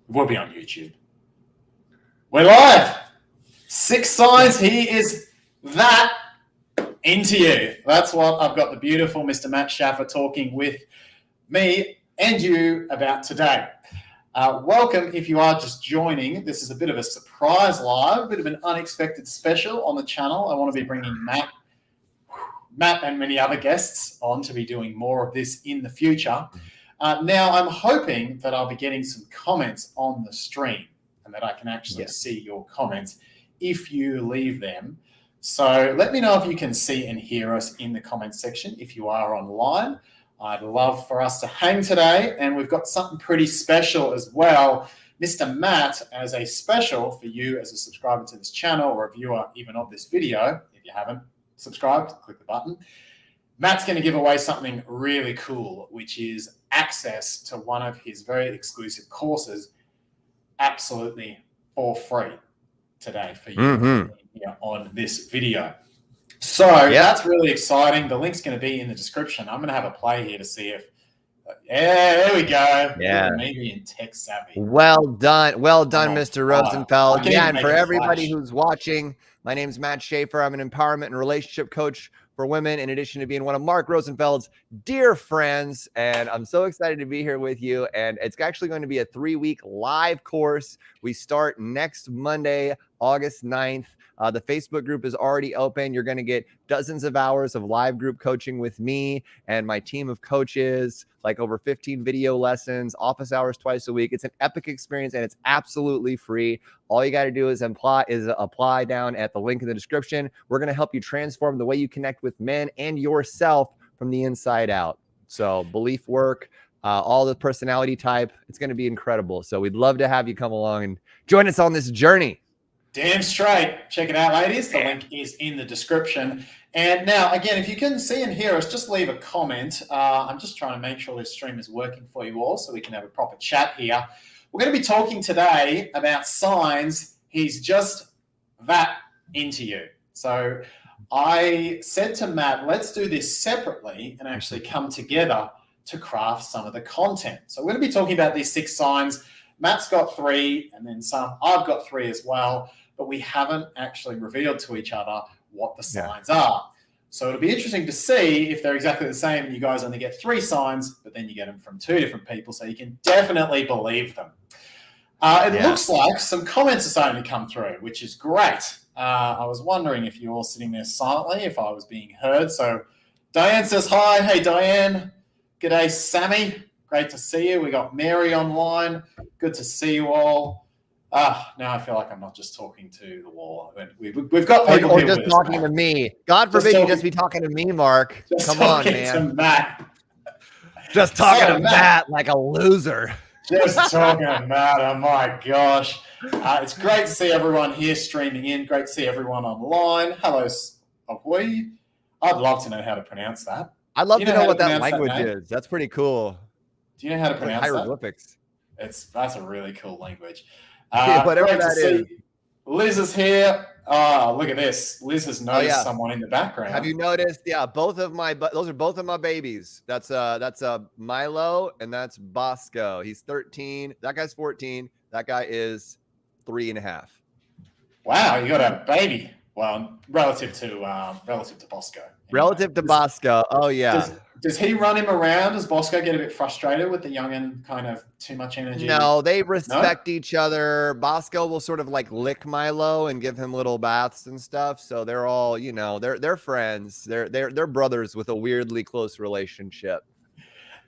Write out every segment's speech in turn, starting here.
We'll be on YouTube. We're live. 6 signs he is that into you. That's what I've got the beautiful Mr. Matt Shaffer talking with me and you about today. Welcome if you are just joining. This is a bit of a surprise live, a bit of an unexpected special on the channel. I want to be bringing Matt and many other guests on to be doing more of this in the future. Now, I'm hoping that I'll be getting some comments on the stream and that I can actually see your comments if you leave them. So let me know if you can see and hear us in the comments section if you are online. I'd love for us to hang today, and we've got something pretty special as well. Mr. Matt, as a special for you as a subscriber to this channel or a viewer even of this video, if you haven't subscribed, click the button. Matt's going to give away something really cool, which is access to one of his very exclusive courses absolutely for free today for you here on this video. So that's really exciting. The link's going to be in the description. I'm going to have a play here to see if, there we go. Yeah. Maybe in tech savvy. Well done. Well done, Mr. Rosenfeld. Yeah, and for everybody who's watching, my name's Matt Shaffer. I'm an empowerment and relationship coach for women, in addition to being one of Mark Rosenfeld's dear friends. And I'm so excited to be here with you. And it's actually going to be a 3-week live course. We start next Monday, August 9th. The Facebook group is already open. You're going to get dozens of hours of live group coaching with me and my team of coaches, like over 15 video lessons, office hours twice a week. It's an epic experience and it's absolutely free. All you got to do is apply down at the link in the description. We're going to help you transform the way you connect with men and yourself from the inside out. So belief work, all the personality type, it's going to be incredible. So we'd love to have you come along and join us on this journey. Damn straight. Check it out, ladies. The link is in the description. And now, again, if you can see and hear us, just leave a comment. I'm just trying to make sure this stream is working for you all so we can have a proper chat here. We're going to be talking today about signs he's just that into you. So I said to Matt, let's do this separately and actually come together to craft some of the content. So we're going to be talking about these 6 signs. Matt's got 3 and then some. I've got 3 as well. But we haven't actually revealed to each other what the signs are. So it'll be interesting to see if they're exactly the same and you guys only get 3 signs, but then you get them from 2 different people, so you can definitely believe them. It looks like some comments are starting to come through, which is great. I was wondering if you're all sitting there silently, if I was being heard. So Diane says hi. Hey, Diane. G'day, Sammy. Great to see you. We got Mary online. Good to see you all. Now I feel like I'm not just talking to the wall. We've got people or here just with talking us, to me. God forbid you just be talking to me, Mark. Come on, man. To Matt. Just talking to Matt like a loser. Just talking to Matt. Oh my gosh. It's great to see everyone here streaming in. Great to see everyone online. Hello, Ahoy. I'd love to know how to pronounce that. I'd love to know what that language is. That's pretty cool. Do you know how to pronounce hieroglyphics? That's a really cool language. Whatever that is. Liz is here. Look at this. Liz has noticed someone in the background. Have you noticed? Yeah, those are both of my babies. That's Milo and that's Bosco. He's 13. That guy's 14. That guy is 3.5. Wow, you got a baby. Well, relative to Bosco. Anyway. Relative to Bosco. Oh yeah. Does he run him around? Does Bosco get a bit frustrated with the youngin' kind of too much energy? No, they respect each other. Bosco will sort of like lick Milo and give him little baths and stuff. So they're all, they're friends. They're brothers with a weirdly close relationship.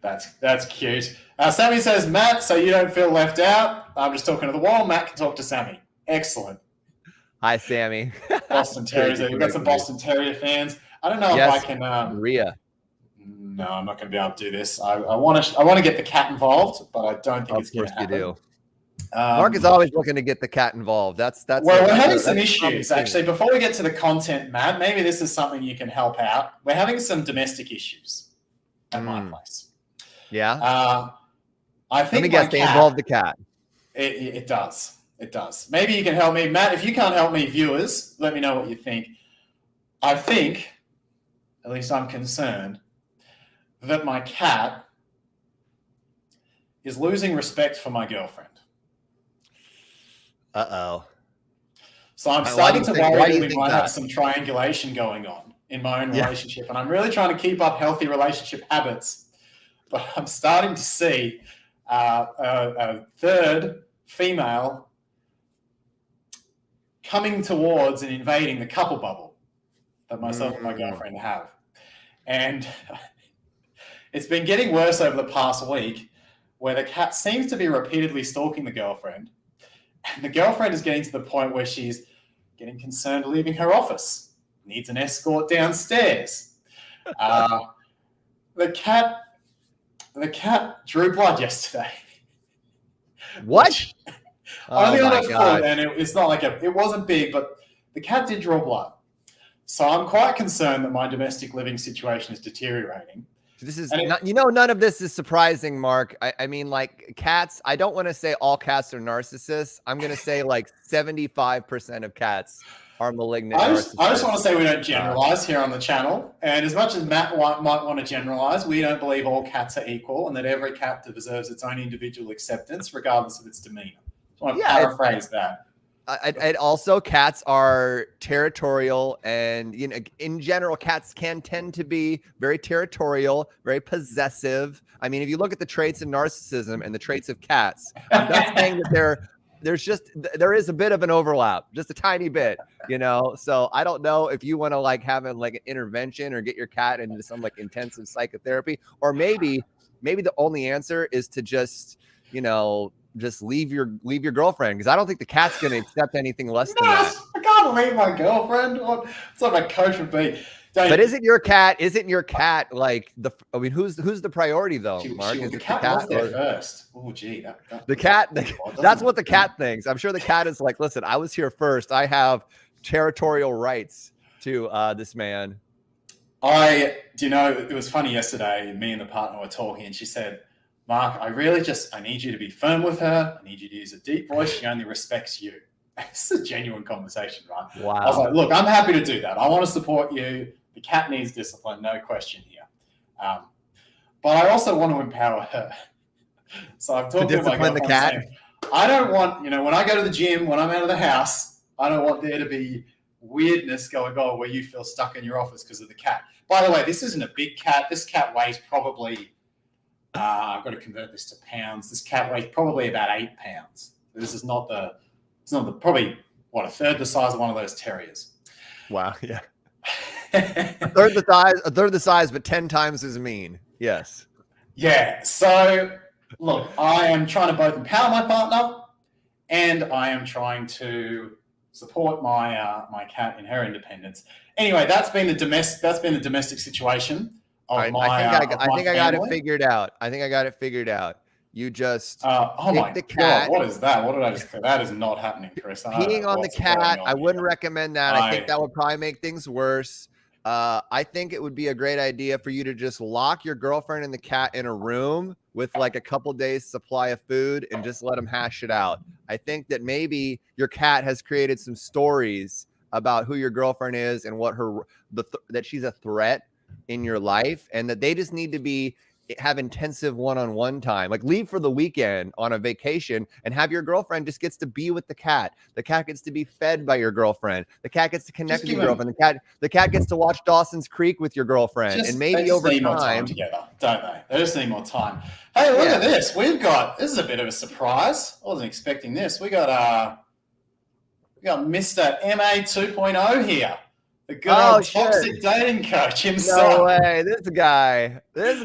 That's cute. Sammy says, Matt, so you don't feel left out. I'm just talking to the wall. Matt can talk to Sammy. Excellent. Hi, Sammy. Boston Terriers. We've got some Boston Terrier fans. I don't know if I can. Maria. No, I'm not going to be able to do this. I want to get the cat involved, but I don't think it's going to happen. Of course you do. Mark is always looking to get the cat involved. We're having some issues, actually. Before we get to the content, Matt, maybe this is something you can help out. We're having some domestic issues at my place. Yeah. I think let me guess, they involve the cat. It does. It does. Maybe you can help me. Matt, if you can't help me, viewers, let me know what you think. I think, at least I'm concerned, that my cat is losing respect for my girlfriend. Uh-oh. So I'm Why do starting you to think- worry why do that you we think might that? have some triangulation going on in my own Yeah. relationship. And I'm really trying to keep up healthy relationship habits. But I'm starting to see a third female coming towards and invading the couple bubble that myself and my girlfriend have. And it's been getting worse over the past week, where the cat seems to be repeatedly stalking the girlfriend. And the girlfriend is getting to the point where she's getting concerned leaving her office, needs an escort downstairs. The cat drew blood yesterday. What? Only on my a foot, God. and it's not like it wasn't big, but the cat did draw blood. So I'm quite concerned that my domestic living situation is deteriorating. This is not, none of this is surprising, Mark. I mean, like cats, I don't want to say all cats are narcissists. I'm going to say like 75% of cats are malignant narcissists. I just want to say we don't generalize here on the channel. And as much as Matt might want to generalize, we don't believe all cats are equal and that every cat deserves its own individual acceptance, regardless of its demeanor. I want to paraphrase that. And also, cats are territorial, and in general, cats can tend to be very territorial, very possessive. I mean, if you look at the traits of narcissism and the traits of cats, I'm not saying that there is a bit of an overlap, just a tiny bit, So I don't know if you want to like have an intervention or get your cat into some like intensive psychotherapy, or maybe the only answer is to just leave your girlfriend, because I don't think the cat's going to accept anything less than that. I can't leave my girlfriend. It's like my coach would be. But isn't your cat like who's the priority though, Mark? The cat was there first. Oh, gee. The cat, that's what the cat thinks. I'm sure the cat is like, listen, I was here first. I have territorial rights to this man. It was funny yesterday. Me and the partner were talking, and she said, Mark, I need you to be firm with her. I need you to use a deep voice. She only respects you. This is a genuine conversation, right? Wow. I was like, look, I'm happy to do that. I want to support you. The cat needs discipline, no question here. But I also want to empower her. So I've talked to my girlfriend saying, I don't want, when I go to the gym, when I'm out of the house, I don't want there to be weirdness going on where you feel stuck in your office because of the cat. By the way, this isn't a big cat. This cat weighs probably... I've got to convert this to pounds. This cat weighs probably about 8 pounds. This is probably a third the size of one of those terriers. Wow. Yeah. a third the size, but 10 times as mean. Yes. Yeah. So look, I am trying to both empower my partner and I am trying to support my cat in her independence. Anyway, that's been the domestic situation. I think I got it figured out. You just oh my the cat. God, what is that? What did I just say? That is not happening, Chris. Peeing on the cat, I wouldn't recommend that. I think that would probably make things worse. I think it would be a great idea for you to just lock your girlfriend and the cat in a room with like a couple days supply of food and just let them hash it out. I think that maybe your cat has created some stories about who your girlfriend is and what that she's a threat in your life, and that they just need to have intensive one-on-one time, like leave for the weekend on a vacation and have your girlfriend just gets to be with the cat. The cat gets to be fed by your girlfriend. The cat gets to connect with your girlfriend. The cat gets to watch Dawson's Creek with your girlfriend. And maybe over time, more time together, don't they? They just need more time. Hey, look at this. This is a bit of a surprise. I wasn't expecting this. We got Mr. MA 2.0 here. The good old toxic dating coach himself. No way. This guy. I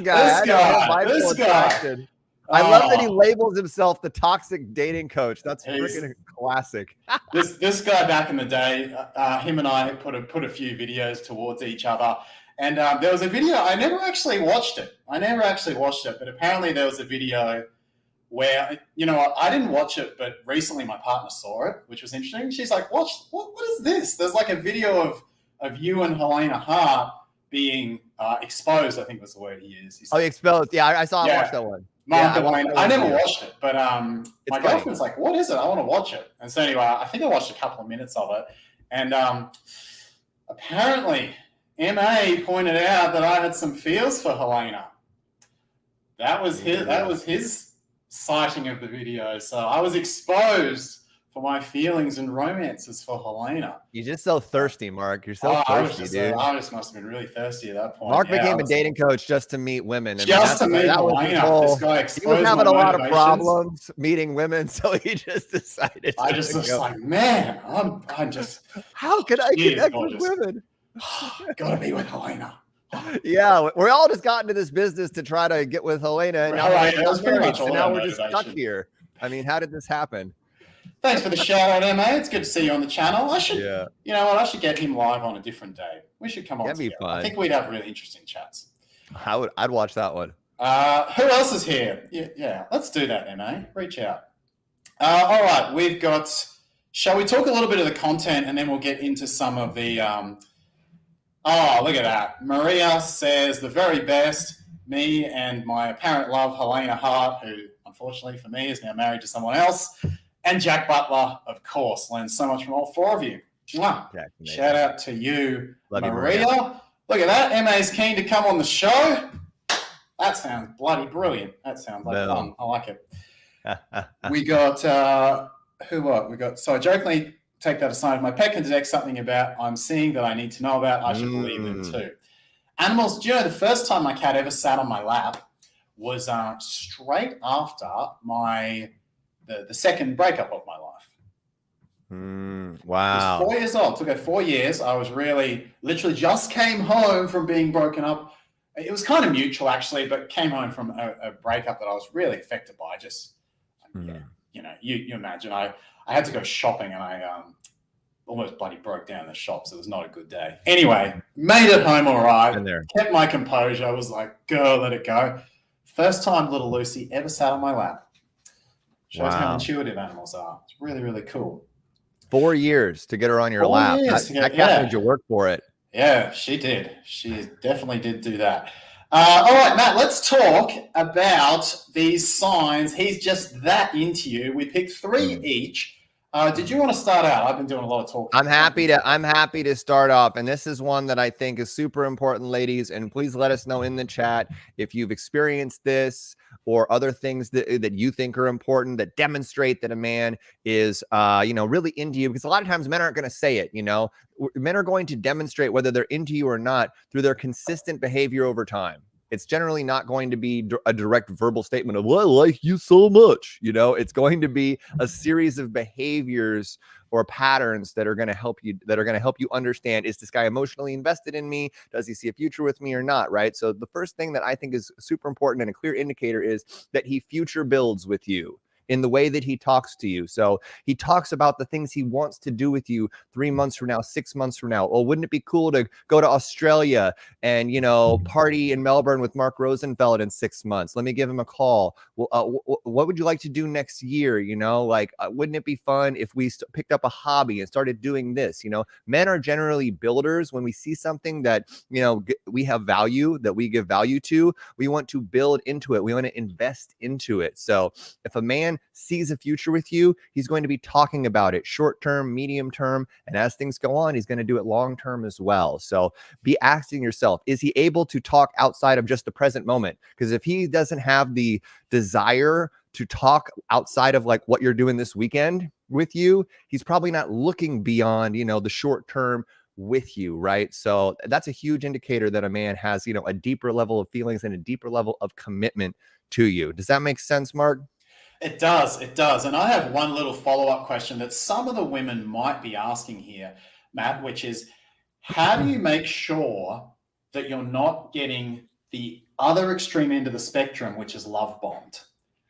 love that he labels himself the toxic dating coach. That's freaking classic. this guy back in the day, him and I put a few videos towards each other. And there was a video, I never actually watched it, but apparently there was a video where, I didn't watch it, but recently my partner saw it, which was interesting. She's like, what is this? There's like a video of you and Helena Hart being exposed, I think was the word he used. Exposed. Yeah, I saw him watch that one. I never watched it, but my girlfriend's like, what is it? I want to watch it. And so anyway, I think I watched a couple of minutes of it. And apparently, MA pointed out that I had some feels for Helena. That was his sighting of the video. So I was exposed for my feelings and romances for Helena. You're just so thirsty, Mark. You're so thirsty, dude. I just must have been really thirsty at that point. Mark became a dating coach just to meet women. I mean, just to meet Helena. This guy he was having a lot of problems meeting women, so he just decided. I just was like, man, I'm just. How could I connect with women? Gotta be with Helena. Yeah, we're all just got into this business to try to get with Helena, and now we're just stuck here. I mean, how did this happen? Thanks for the shout out, MA. It's good to see you on the channel. You know what? I should get him live on a different day. We should come on together. Be fun. I think we'd have really interesting chats. I'd watch that one. Who else is here? Yeah, let's do that, MA. Reach out. All right, we've got. Shall we talk a little bit of the content, and then we'll get into some of the. Oh, look at that. Maria says the very best. Me and my apparent love, Helena Hart, who unfortunately for me is now married to someone else. And Jack Butler, of course, learned so much from all four of you. Shout out to you, Maria. Look at that. MA's keen to come on the show. That sounds bloody brilliant. That sounds like fun. I like it. We got, so I jokingly take that aside. My pet can detect something about I'm seeing that I need to know about. I should believe them too. Animals, do you know the first time my cat ever sat on my lap was straight after the second breakup of my life. Wow. I was 4 years old. It took her 4 years. I was literally just came home from being broken up. It was kind of mutual actually, but came home from a breakup that I was really affected by. You imagine I had to go shopping and I almost bloody broke down in the shop. So it was not a good day. Anyway, made it home all right. Kept my composure. I was like, girl, let it go. First time little Lucy ever sat on my lap. Shows how intuitive animals are. It's really, really cool. 4 years to get her on your lap. That cat made you work for it. Yeah, she did. She definitely did do that. All right, Matt, let's talk about these signs. He's just that into you. We picked 3 each. Did you want to start out? I've been doing a lot of talking. I'm happy to start off, and this is one that I think is super important, ladies. And please let us know in the chat if you've experienced this or other things that you think are important that demonstrate that a man is, really into you. Because a lot of times men aren't going to say it. Men are going to demonstrate whether they're into you or not through their consistent behavior over time. It's generally not going to be a direct verbal statement of, well, I like you so much. It's going to be a series of behaviors or patterns that are going to help you understand, is this guy emotionally invested in me? Does he see a future with me or not? Right. So the first thing that I think is super important and a clear indicator is that he future builds with you in the way that he talks to you. So he talks about the things he wants to do with you 3 months from now, 6 months from now. Oh, wouldn't it be cool to go to Australia and, party in Melbourne with Mark Rosenfeld in 6 months? Let me give him a call. Well, what would you like to do next year? Wouldn't it be fun if we picked up a hobby and started doing this? Men are generally builders. When we see something that, we have value, that we give value to, we want to build into it. We want to invest into it. So if a man sees a future with you, he's going to be talking about it short term, medium term, and as things go on, he's going to do it long term as well. So be asking yourself, is he able to talk outside of just the present moment? Because if he doesn't have the desire to talk outside of like what you're doing this weekend with you, he's probably not looking beyond, the short term with you, right? So that's a huge indicator that a man has, a deeper level of feelings and a deeper level of commitment to you. Does that make sense, Mark? It does. And I have one little follow-up question that some of the women might be asking here, Matt, which is, how do you make sure that you're not getting the other extreme end of the spectrum, which is love bombed?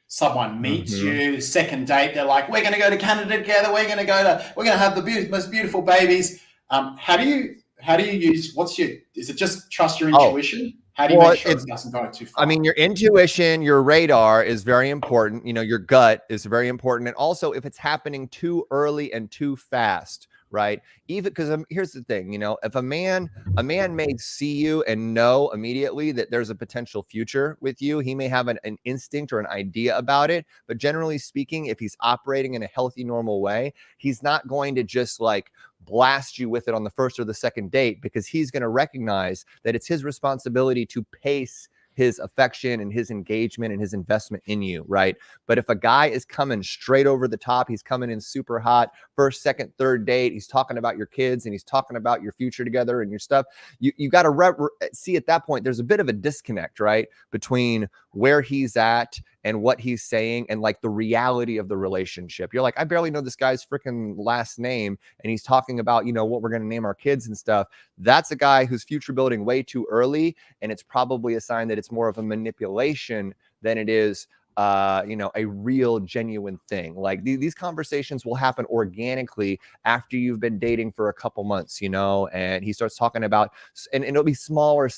Someone meets you, second date, they're like, we're going to go to Canada together, we're going to have the most beautiful babies. How do you use, is it just trust your intuition? How do you make sure it doesn't go too far? I mean, your intuition, your radar is very important. Your gut is very important. And also if it's happening too early and too fast, right? Even because here's the thing, if a man may see you and know immediately that there's a potential future with you, he may have an instinct or an idea about it. But generally speaking, if he's operating in a healthy, normal way, he's not going to just like blast you with it on the first or the second date, because he's going to recognize that it's his responsibility to pace his affection and his engagement and his investment in you, right? But if a guy is coming straight over the top, he's coming in super hot, first, second, third date, he's talking about your kids and he's talking about your future together and your stuff, you got to see at that point, there's a bit of a disconnect, right? Between where he's at and what he's saying and like the reality of the relationship. You're like, I barely know this guy's freaking last name, and he's talking about, you know, what we're going to name our kids and stuff. That's a guy who's future building way too early, and it's probably a sign that it's more of a manipulation than it is you know, a real genuine thing. Like these conversations will happen organically after you've been dating for a couple months, you know, and he starts talking about, and it'll be smaller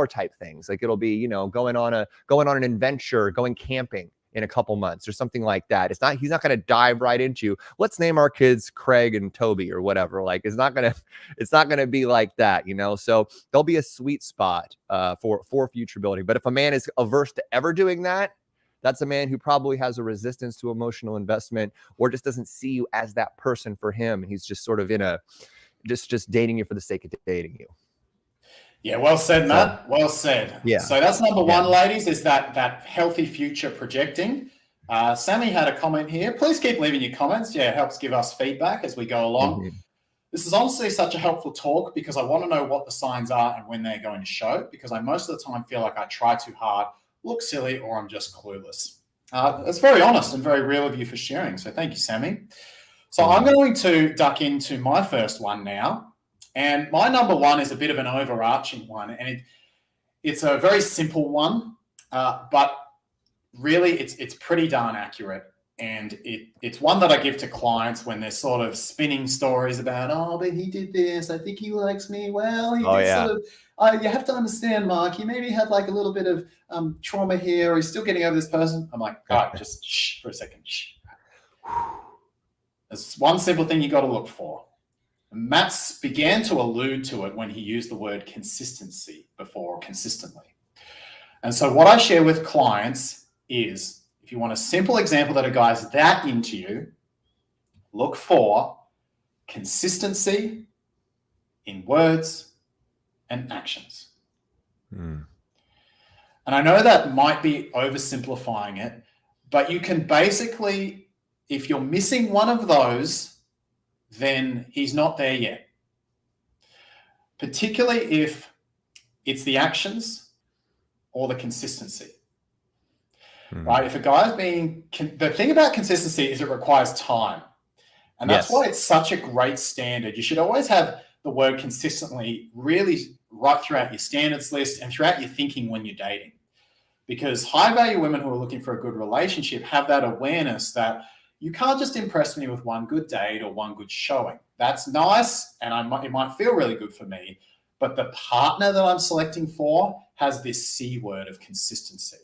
type things. Like it'll be, you know, going on an adventure, going camping in a couple months or something like that. He's not going to dive right into, let's name our kids Craig and Toby or whatever. Like it's not going to be like that, you know? So there'll be a sweet spot for future building. But if a man is averse to ever doing that, that's a man who probably has a resistance to emotional investment or just doesn't see you as that person for him. And he's just sort of in a, just dating you for the sake of dating you. Yeah, well said, Matt. So, well said. yeah. So that's number one, ladies, is that healthy future projecting. Sammy had a comment here. Please keep leaving your comments. Yeah, it helps give us feedback as we go along. Mm-hmm. This is honestly such a helpful talk because I want to know what the signs are and when they're going to show, because I most of the time feel like I try too hard, look silly, or I'm just clueless. It's very honest and very real of you for sharing. So thank you, Sammy. So I'm going to duck into my first one now. And my number one is a bit of an overarching one. And it's a very simple one, but really it's pretty darn accurate. And it's one that I give to clients when they're sort of spinning stories about, oh, but he did this. I think he likes me. Well, he did sort of, you have to understand, Mark, he maybe had like a little bit of trauma here, or he's still getting over this person. I'm like, all right, just shh for a second. Shh. There's one simple thing you got to look for. Matt's began to allude to it when he used the word consistency before, consistently. And so what I share with clients is, if you want a simple example that a guy's that into you, look for consistency in words and actions. And I know that might be oversimplifying it, but you can basically, if you're missing one of those, then he's not there yet. Particularly if it's the actions or the consistency. Right? If a guy's the thing about consistency is it requires time. And that's why it's such a great standard. You should always have the word consistently really right throughout your standards list and throughout your thinking when you're dating. Because high value women who are looking for a good relationship have that awareness that you can't just impress me with one good date or one good showing. That's nice, and it might feel really good for me, but the partner that I'm selecting for has this C word of consistency.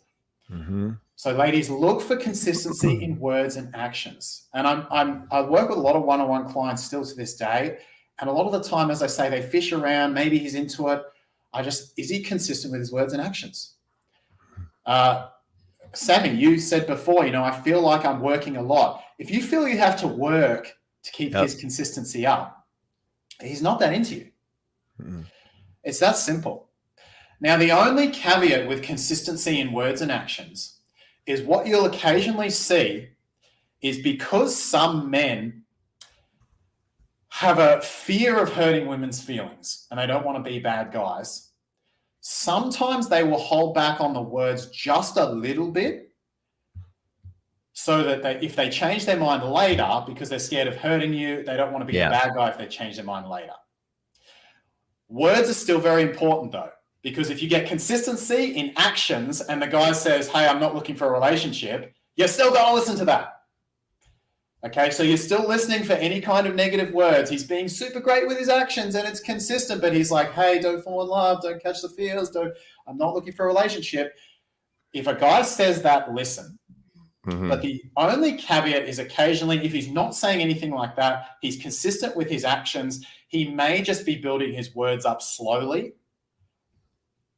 So ladies, look for consistency in words and actions. And I work with a lot of one-on-one clients still to this day. And a lot of the time, as I say, they fish around, maybe he's into it. Is he consistent with his words and actions? Sammy, you said before, I feel like I'm working a lot. If you feel you have to work to keep his consistency up, he's not that into you. It's that simple. Now, the only caveat with consistency in words and actions is what you'll occasionally see is because some men have a fear of hurting women's feelings and they don't want to be bad guys, sometimes they will hold back on the words just a little bit so that if they change their mind later because they're scared of hurting you, they don't want to be a bad guy if they change their mind later. Words are still very important though, because if you get consistency in actions and the guy says, hey, I'm not looking for a relationship, you're still going to listen to that. Okay, so you're still listening for any kind of negative words. He's being super great with his actions and it's consistent, but he's like, hey, don't fall in love, don't catch the feels, I'm not looking for a relationship. If a guy says that, listen. But the only caveat is occasionally, if he's not saying anything like that, he's consistent with his actions, he may just be building his words up slowly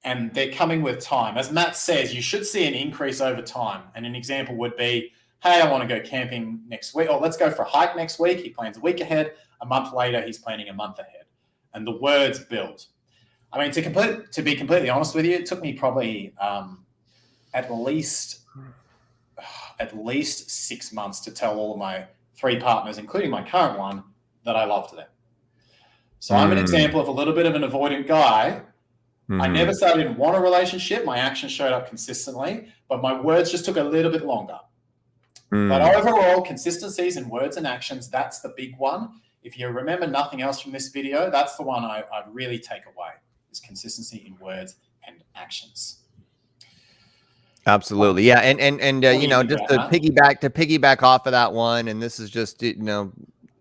and they're coming with time. As Matt says, you should see an increase over time. And an example would be, hey, I want to go camping next week, or let's go for a hike next week. He plans a week ahead. A month later, he's planning a month ahead. And the words build. I mean, to be completely honest with you, it took me probably at least 6 months to tell all of my 3 partners, including my current one, that I loved them. So I'm an example of a little bit of an avoidant guy. I never said I didn't want a relationship. My actions showed up consistently, but my words just took a little bit longer. But overall, consistencies in words and actions, that's the big one. If you remember nothing else from this video, that's the one I'd really take away, is consistency in words and actions. Absolutely. Yeah. And you know, just to piggyback off of that one, and this is just, you know,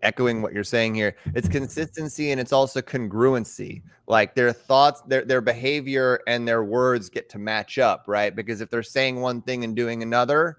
echoing what you're saying here, it's consistency and it's also congruency. Like their thoughts, their behavior and their words get to match up, right? Because if they're saying one thing and doing another,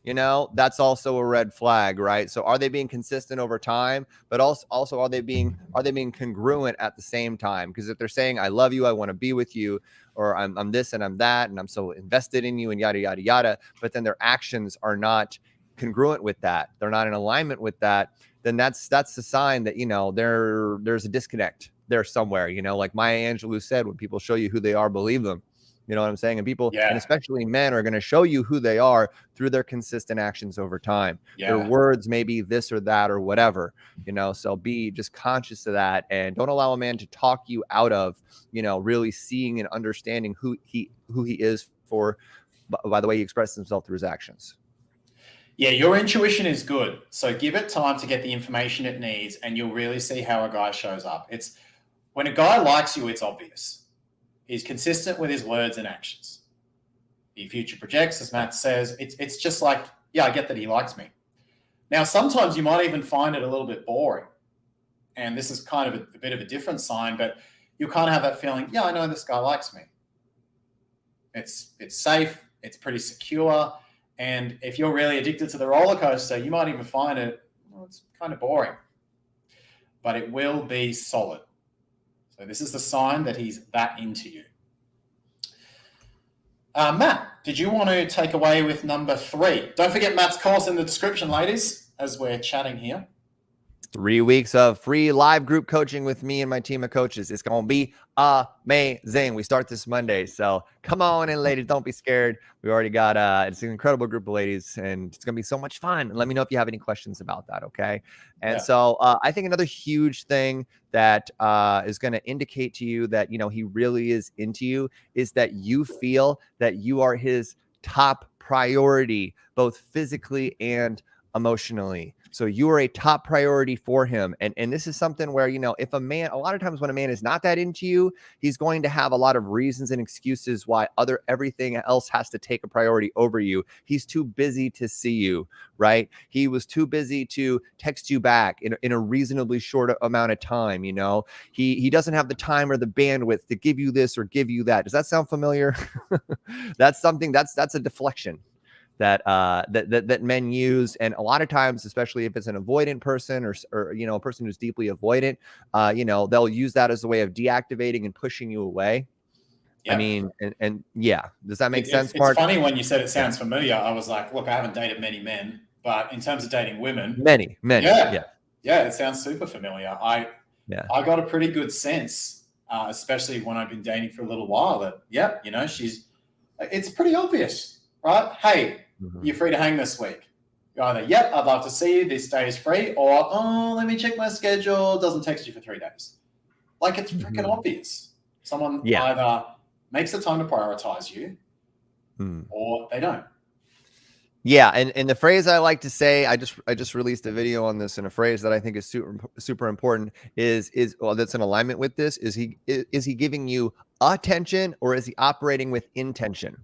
you know, that's also a red flag, right? So are they being consistent over time, but also are they being congruent at the same time? Because if they're saying I love you, I want to be with you, or I'm this and I'm that, and I'm so invested in you and yada yada yada, but then their actions are not congruent with that, they're not in alignment with that, then that's the sign that, you know, there's a disconnect there somewhere. You know, like Maya Angelou said, when people show you who they are, believe them. You know what I'm saying? And people, and especially men, are going to show you who they are through their consistent actions over time. Their words may be this or that or whatever, you know, so be just conscious of that, and don't allow a man to talk you out of, you know, really seeing and understanding who he is by the way he expresses himself through his actions. Yeah, your intuition is good. So give it time to get the information it needs, and you'll really see how a guy shows up. It's when a guy likes you, it's obvious. He's consistent with his words and actions. He future projects, as Matt says. It's just like, yeah, I get that he likes me. Now, sometimes you might even find it a little bit boring. And this is kind of a bit of a different sign, but you'll kind of have that feeling, yeah, I know this guy likes me. It's safe. It's pretty secure. And if you're really addicted to the roller coaster, you might even find it, well, it's kind of boring. But it will be solid. So this is the sign that he's that into you. Matt, did you want to take away with number 3? Don't forget Matt's course in the description, ladies, as we're chatting here. 3 weeks of free live group coaching with me and my team of coaches. It's going to be amazing. We start this Monday. So come on in, ladies. Don't be scared. We already got it's an incredible group of ladies, and it's going to be so much fun. And let me know if you have any questions about that. Okay. And so I think another huge thing that is going to indicate to you that, you know, he really is into you is that you feel that you are his top priority, both physically and emotionally. So you are a top priority for him. And this is something where, you know, if a man, a lot of times when a man is not that into you, he's going to have a lot of reasons and excuses why everything else has to take a priority over you. He's too busy to see you, right? He was too busy to text you back in a reasonably short amount of time. You know, he doesn't have the time or the bandwidth to give you this or give you that. Does that sound familiar? That's a deflection that men use. And a lot of times, especially if it's an avoidant person or you know, a person who's deeply avoidant, you know, they'll use that as a way of deactivating and pushing you away. Yep. I mean, and yeah, does that make sense, Mark? It's funny when you said it sounds familiar. I was like, look, I haven't dated many men, but in terms of dating women, many, yeah, it sounds super familiar. I got a pretty good sense, especially when I've been dating for a little while, that you know, it's pretty obvious, right? Hey, you're free to hang this week. You're either, I'd love to see you, this day is free, or, oh, let me check my schedule, doesn't text you for 3 days. Like, it's freaking obvious. Someone either makes the time to prioritize you or they don't. Yeah, and the phrase I like to say, I just released a video on this, and a phrase that I think is super important is that's in alignment with this is he giving you attention, or is he operating with intention?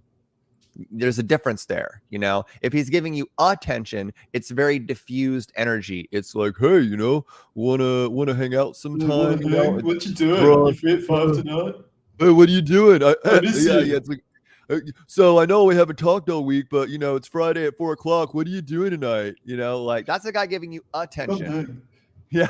There's a difference there, you know. If he's giving you attention, it's very diffused energy. It's like, hey, you know, wanna hang out sometime? You know? What you doing? Bro, you free at 5 tonight? Hey, what are you doing? Yeah. It's like, so I know we haven't talked all week, but you know, it's Friday at 4 o'clock. What are you doing tonight? You know, like that's a guy giving you attention. Yeah,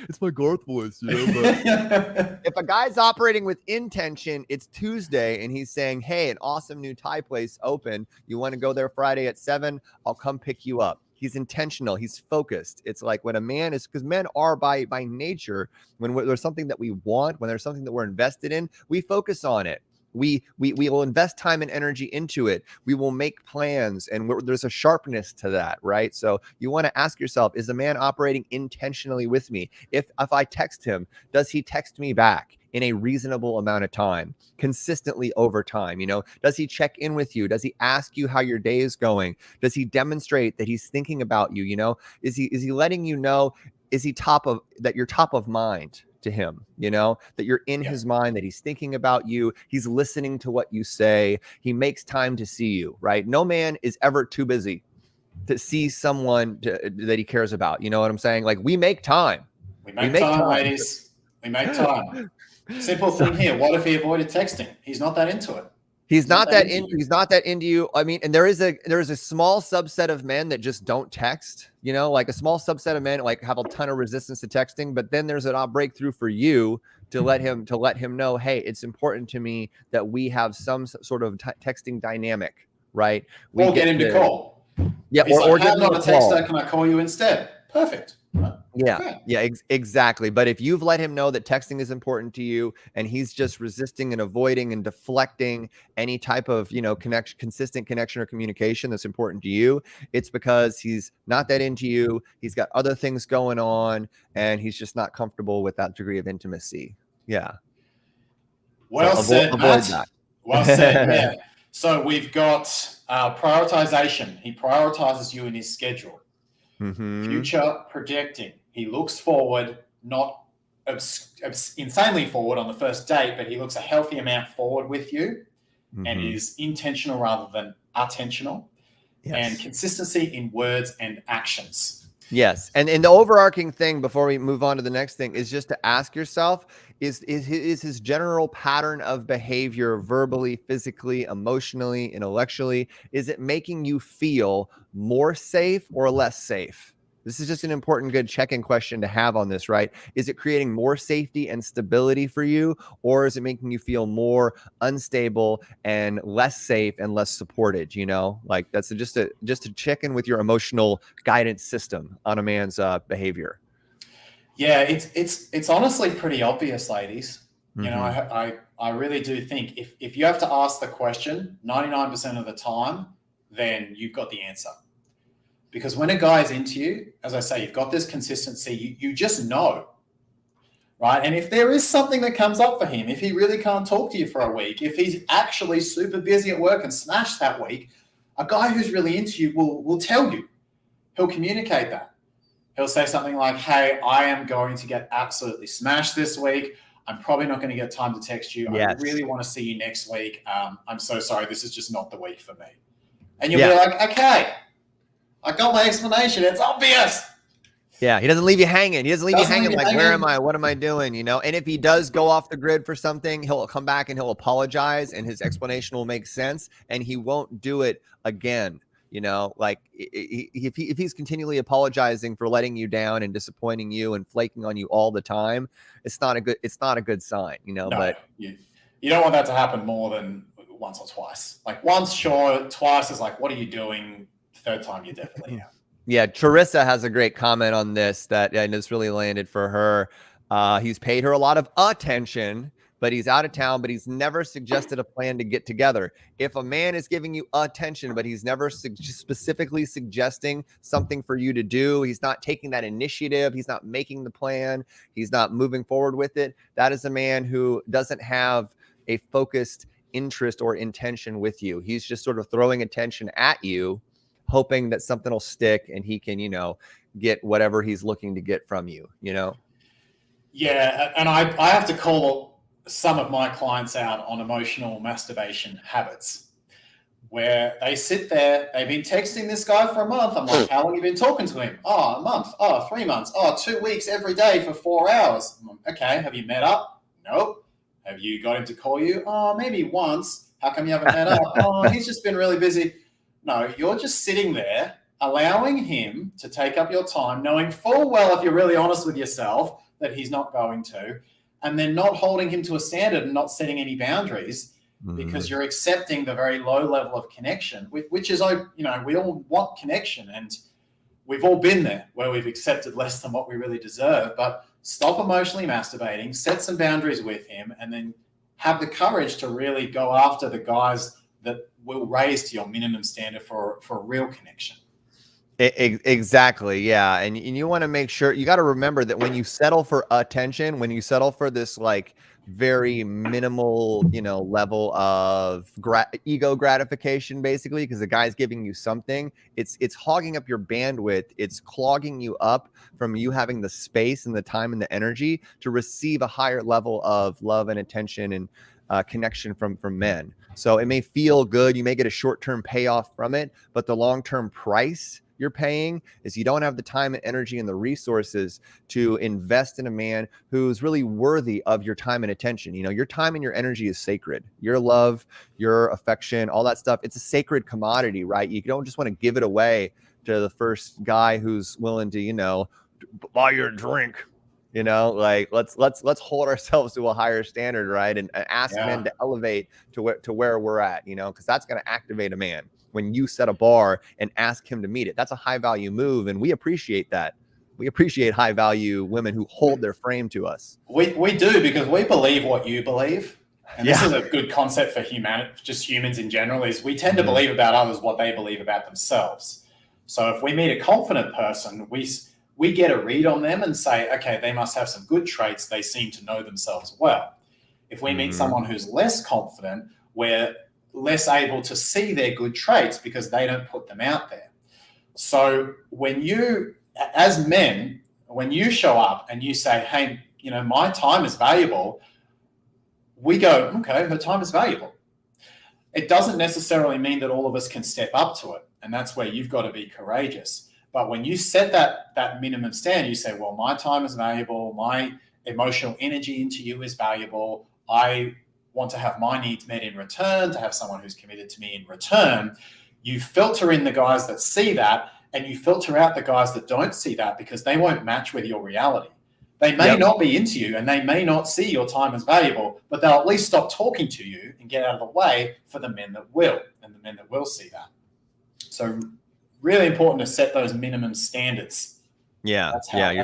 it's my Garth voice, you know. But if a guy's operating with intention, it's Tuesday and he's saying, hey, an awesome new Thai place open. You want to go there Friday at 7? I'll come pick you up. He's intentional. He's focused. It's like when a man is, because men are by nature, when there's something that we want, when there's something that we're invested in, we focus on it. We will invest time and energy into it. We will make plans, and there's a sharpness to that, right? So you want to ask yourself, is a man operating intentionally with me? If I text him, does he text me back in a reasonable amount of time, consistently over time? You know, does he check in with you? Does he ask you how your day is going? Does he demonstrate that he's thinking about you? You know, is he letting you know, is he that you're top of mind to him, you know, that you're in his mind, that he's thinking about you, he's listening to what you say, he makes time to see you, right? No man is ever too busy to see someone that he cares about. You know what I'm saying? Like, we make time. We make time, ladies. We make time. Simple thing here. What if he avoided texting? He's not that into it. He's not that into you. I mean, and there is a small subset of men that just don't text, you know, like a small subset of men like have a ton of resistance to texting, but then there's a breakthrough for you to let him know, hey, it's important to me that we have some sort of texting dynamic, right? Or get him to call. Yeah, or get him on a texter. Can I call you instead? Perfect. Yeah, okay. Yeah, exactly. But if you've let him know that texting is important to you, and he's just resisting and avoiding and deflecting any type of, you know, consistent connection or communication that's important to you, it's because he's not that into you. He's got other things going on, and he's just not comfortable with that degree of intimacy. Yeah. Well said, Matt. Well said. Yeah. So we've got prioritization. He prioritizes you in his schedule. Future projecting. He looks forward, not insanely forward on the first date, but he looks a healthy amount forward with you, and is intentional rather than attentional. And consistency in words and actions. Yes. And the overarching thing before we move on to the next thing is just to ask yourself, is his general pattern of behavior, verbally, physically, emotionally, intellectually, is it making you feel more safe or less safe? This is just an important, good check-in question to have on this, right? Is it creating more safety and stability for you, or is it making you feel more unstable and less safe and less supported? You know, like that's just to check in with your emotional guidance system on a man's behavior. Yeah, it's honestly pretty obvious, ladies. You know, I really do think if you have to ask the question 99% of the time, then you've got the answer. Because when a guy is into you, as I say, you've got this consistency, you just know, right? And if there is something that comes up for him, if he really can't talk to you for a week, if he's actually super busy at work and smashed that week, a guy who's really into you will tell you. He'll communicate that. He'll say something like, hey, I am going to get absolutely smashed this week. I'm probably not going to get time to text you. I really want to see you next week. I'm so sorry. This is just not the week for me. And you'll be like, okay, I got my explanation. It's obvious. Yeah, he doesn't leave you hanging. He doesn't leave you hanging like, where am I? What am I doing? You know, and if he does go off the grid for something, he'll come back and he'll apologize, and his explanation will make sense, and he won't do it again. You know, like if he's continually apologizing for letting you down and disappointing you and flaking on you all the time, it's not a good sign, you know. No, but you don't want that to happen more than once or twice. Like once, sure. Twice is like, what are you doing? Third time, you definitely know. Yeah, Charissa has a great comment on this and it's really landed for her. He's paid her a lot of attention, but he's out of town, but he's never suggested a plan to get together. If a man is giving you attention, but he's never specifically suggesting something for you to do, he's not taking that initiative, he's not making the plan, he's not moving forward with it, that is a man who doesn't have a focused interest or intention with you. He's just sort of throwing attention at you, hoping that something will stick and he can, you know, get whatever he's looking to get from you, you know? Yeah. And I have to call some of my clients out on emotional masturbation habits where they sit there, they've been texting this guy for a month. I'm like, how long have you been talking to him? Oh, a month. Oh, 3 months. Oh, 2 weeks every day for 4 hours. Okay. Have you met up? Nope. Have you got him to call you? Oh, maybe once. How come you haven't met up? Oh, he's just been really busy. No, you're just sitting there allowing him to take up your time, knowing full well, if you're really honest with yourself, that he's not going to, and then not holding him to a standard and not setting any boundaries because you're accepting the very low level of connection, which is, you know, we all want connection. And we've all been there where we've accepted less than what we really deserve, but stop emotionally masturbating, set some boundaries with him, and then have the courage to really go after the guys that will raise to your minimum standard for a real connection. Exactly. Yeah. And you want to make sure, you got to remember that when you settle for attention, when you settle for this like very minimal, level of ego gratification, basically, because the guy's giving you something, it's hogging up your bandwidth. It's clogging you up from you having the space and the time and the energy to receive a higher level of love and attention and connection from men. So it may feel good. You may get a short-term payoff from it, but the long-term price you're paying is you don't have the time and energy and the resources to invest in a man who's really worthy of your time and attention. Your time and your energy is sacred. Your love, your affection, all that stuff, it's a sacred commodity, right? You don't just want to give it away to the first guy who's willing to, buy your drink. Like let's hold ourselves to a higher standard, right? And ask men to elevate to where we're at, because that's going to activate a man. When you set a bar and ask him to meet it, that's a high value move. And we appreciate that. We appreciate high value women who hold their frame to us. We do, because we believe what you believe. And this is a good concept for humanity, just humans in general, is we tend to believe about others what they believe about themselves. So if we meet a confident person, we get a read on them and say, okay, they must have some good traits. They seem to know themselves well. If we meet someone who's less confident, we're less able to see their good traits because they don't put them out there. So when you, as men, when you show up and you say, hey, my time is valuable, we go, okay, her time is valuable. It doesn't necessarily mean that all of us can step up to it. And that's where you've got to be courageous. But when you set that minimum stand, you say, well, my time is valuable. My emotional energy into you is valuable. I want to have my needs met in return, to have someone who's committed to me in return. You filter in the guys that see that, and you filter out the guys that don't see that, because they won't match with your reality. They may not be into you, and they may not see your time as valuable, but they'll at least stop talking to you and get out of the way for the men that will, and the men that will see that. So really important to set those minimum standards. Your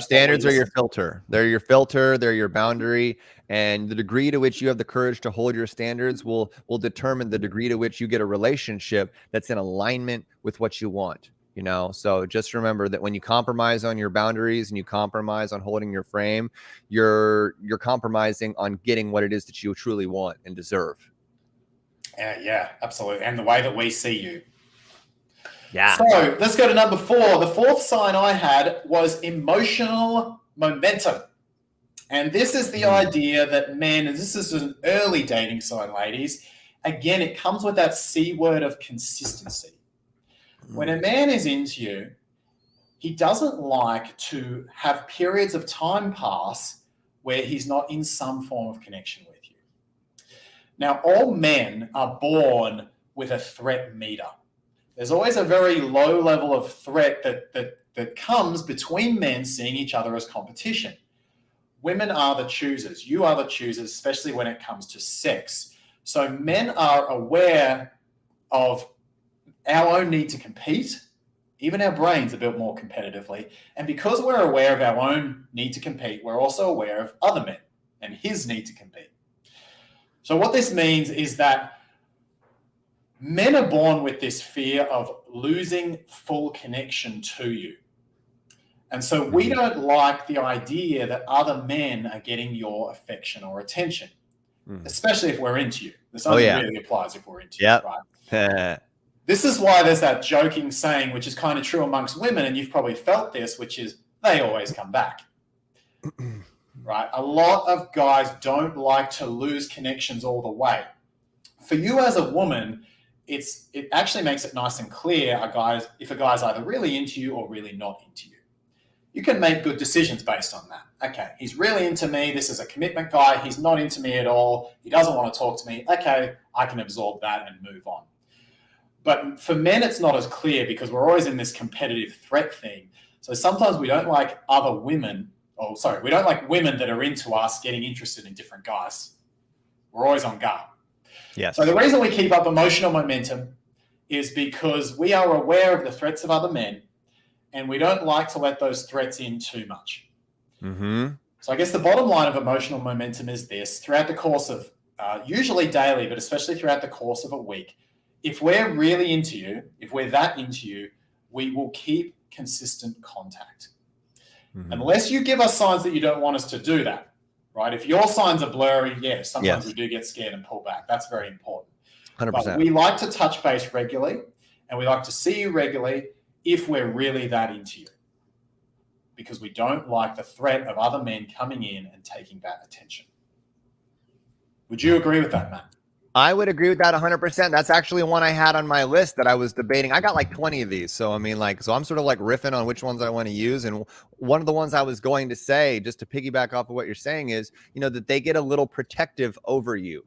standards are your filter. They're your filter. They're your boundary. And the degree to which you have the courage to hold your standards will determine the degree to which you get a relationship that's in alignment with what you want. So just remember that when you compromise on your boundaries and you compromise on holding your frame, you're compromising on getting what it is that you truly want and deserve. Yeah, absolutely. And the way that we see you. Yeah. So let's go to number 4. The fourth sign I had was emotional momentum. And this is the idea that men, and this is an early dating sign, ladies, again, it comes with that C word of consistency. When a man is into you, he doesn't like to have periods of time pass where he's not in some form of connection with you. Now, all men are born with a threat meter. There's always a very low level of threat that comes between men seeing each other as competition. Women are the choosers. You are the choosers, especially when it comes to sex. So men are aware of our own need to compete. Even our brains are built more competitively. And because we're aware of our own need to compete, we're also aware of other men and his need to compete. So what this means is that men are born with this fear of losing full connection to you. And so we don't like the idea that other men are getting your affection or attention, especially if we're into you. This only really applies if we're into you, right? This is why there's that joking saying, which is kind of true amongst women, and you've probably felt this, which is they always come back, right? A lot of guys don't like to lose connections all the way. For you as a woman, it actually makes it nice and clear if a guy's either really into you or really not into you. You can make good decisions based on that. Okay, he's really into me. This is a commitment guy. He's not into me at all. He doesn't want to talk to me. Okay, I can absorb that and move on. But for men, it's not as clear because we're always in this competitive threat thing. So sometimes we don't like we don't like women that are into us getting interested in different guys. We're always on guard. Yes. So the reason we keep up emotional momentum is because we are aware of the threats of other men, and we don't like to let those threats in too much. Mm-hmm. So I guess the bottom line of emotional momentum is this: throughout the course of, usually daily, but especially throughout the course of a week, if we're really into you, if we're that into you, we will keep consistent contact. Mm-hmm. Unless you give us signs that you don't want us to do that, right? If your signs are blurry, sometimes we do get scared and pull back. That's very important. 100%. But we like to touch base regularly, and we like to see you regularly if we're really that into you, because we don't like the threat of other men coming in and taking that attention. Would you agree with that, Matt? I would agree with that 100%. That's actually one I had on my list that I was debating. I got like 20 of these. So, I mean, like, so I'm sort of like riffing on which ones I want to use. And one of the ones I was going to say, just to piggyback off of what you're saying, is, you know, that they get a little protective over you.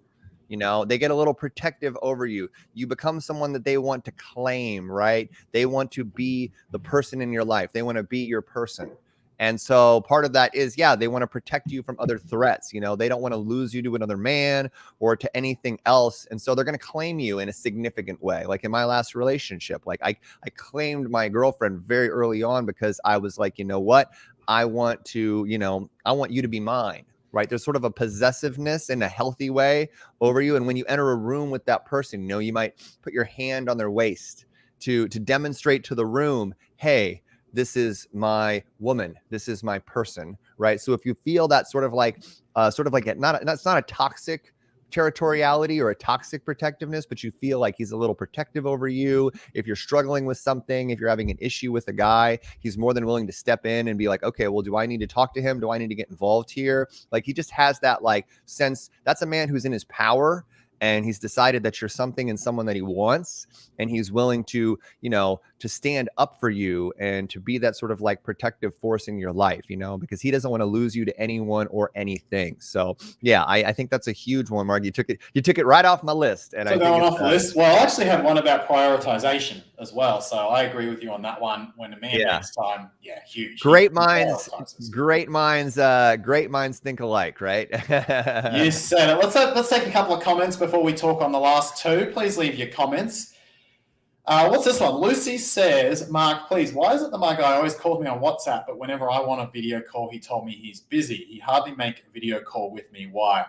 You know, they get a little protective over you. You become someone that they want to claim, right? They want to be the person in your life. They want to be your person. And so part of that is, they want to protect you from other threats. You know, they don't want to lose you to another man or to anything else. And so they're going to claim you in a significant way. Like in my last relationship, like I claimed my girlfriend very early on because I was like, you know what? I want you to be mine. Right. There's sort of a possessiveness in a healthy way over you. And when you enter a room with that person, you know, you might put your hand on their waist to demonstrate to the room, hey, this is my woman. This is my person. Right. So if you feel that sort of like it's not a toxic territoriality or a toxic protectiveness, but you feel like he's a little protective over you. If you're struggling with something, if you're having an issue with a guy, he's more than willing to step in and be like, okay, well, do I need to talk to him? Do I need to get involved here? Like, he just has that like sense. That's a man who's in his power, and he's decided that you're something and someone that he wants, and he's willing to, you know, to stand up for you and to be that sort of like protective force in your life, you know, because he doesn't want to lose you to anyone or anything. So yeah, I think that's a huge one, Mark. You took it right off my list. And so I think going off the list. Well, I actually had one about prioritization as well. So I agree with you on that one. When a man needs time, huge. Great minds think alike, right? You said it. Let's take a couple of comments before we talk on the last two. Please leave your comments. What's this one? Lucy says, Mark, please, why is it that my guy always calls me on WhatsApp, but whenever I want a video call, he told me he's busy. He hardly make a video call with me. Why?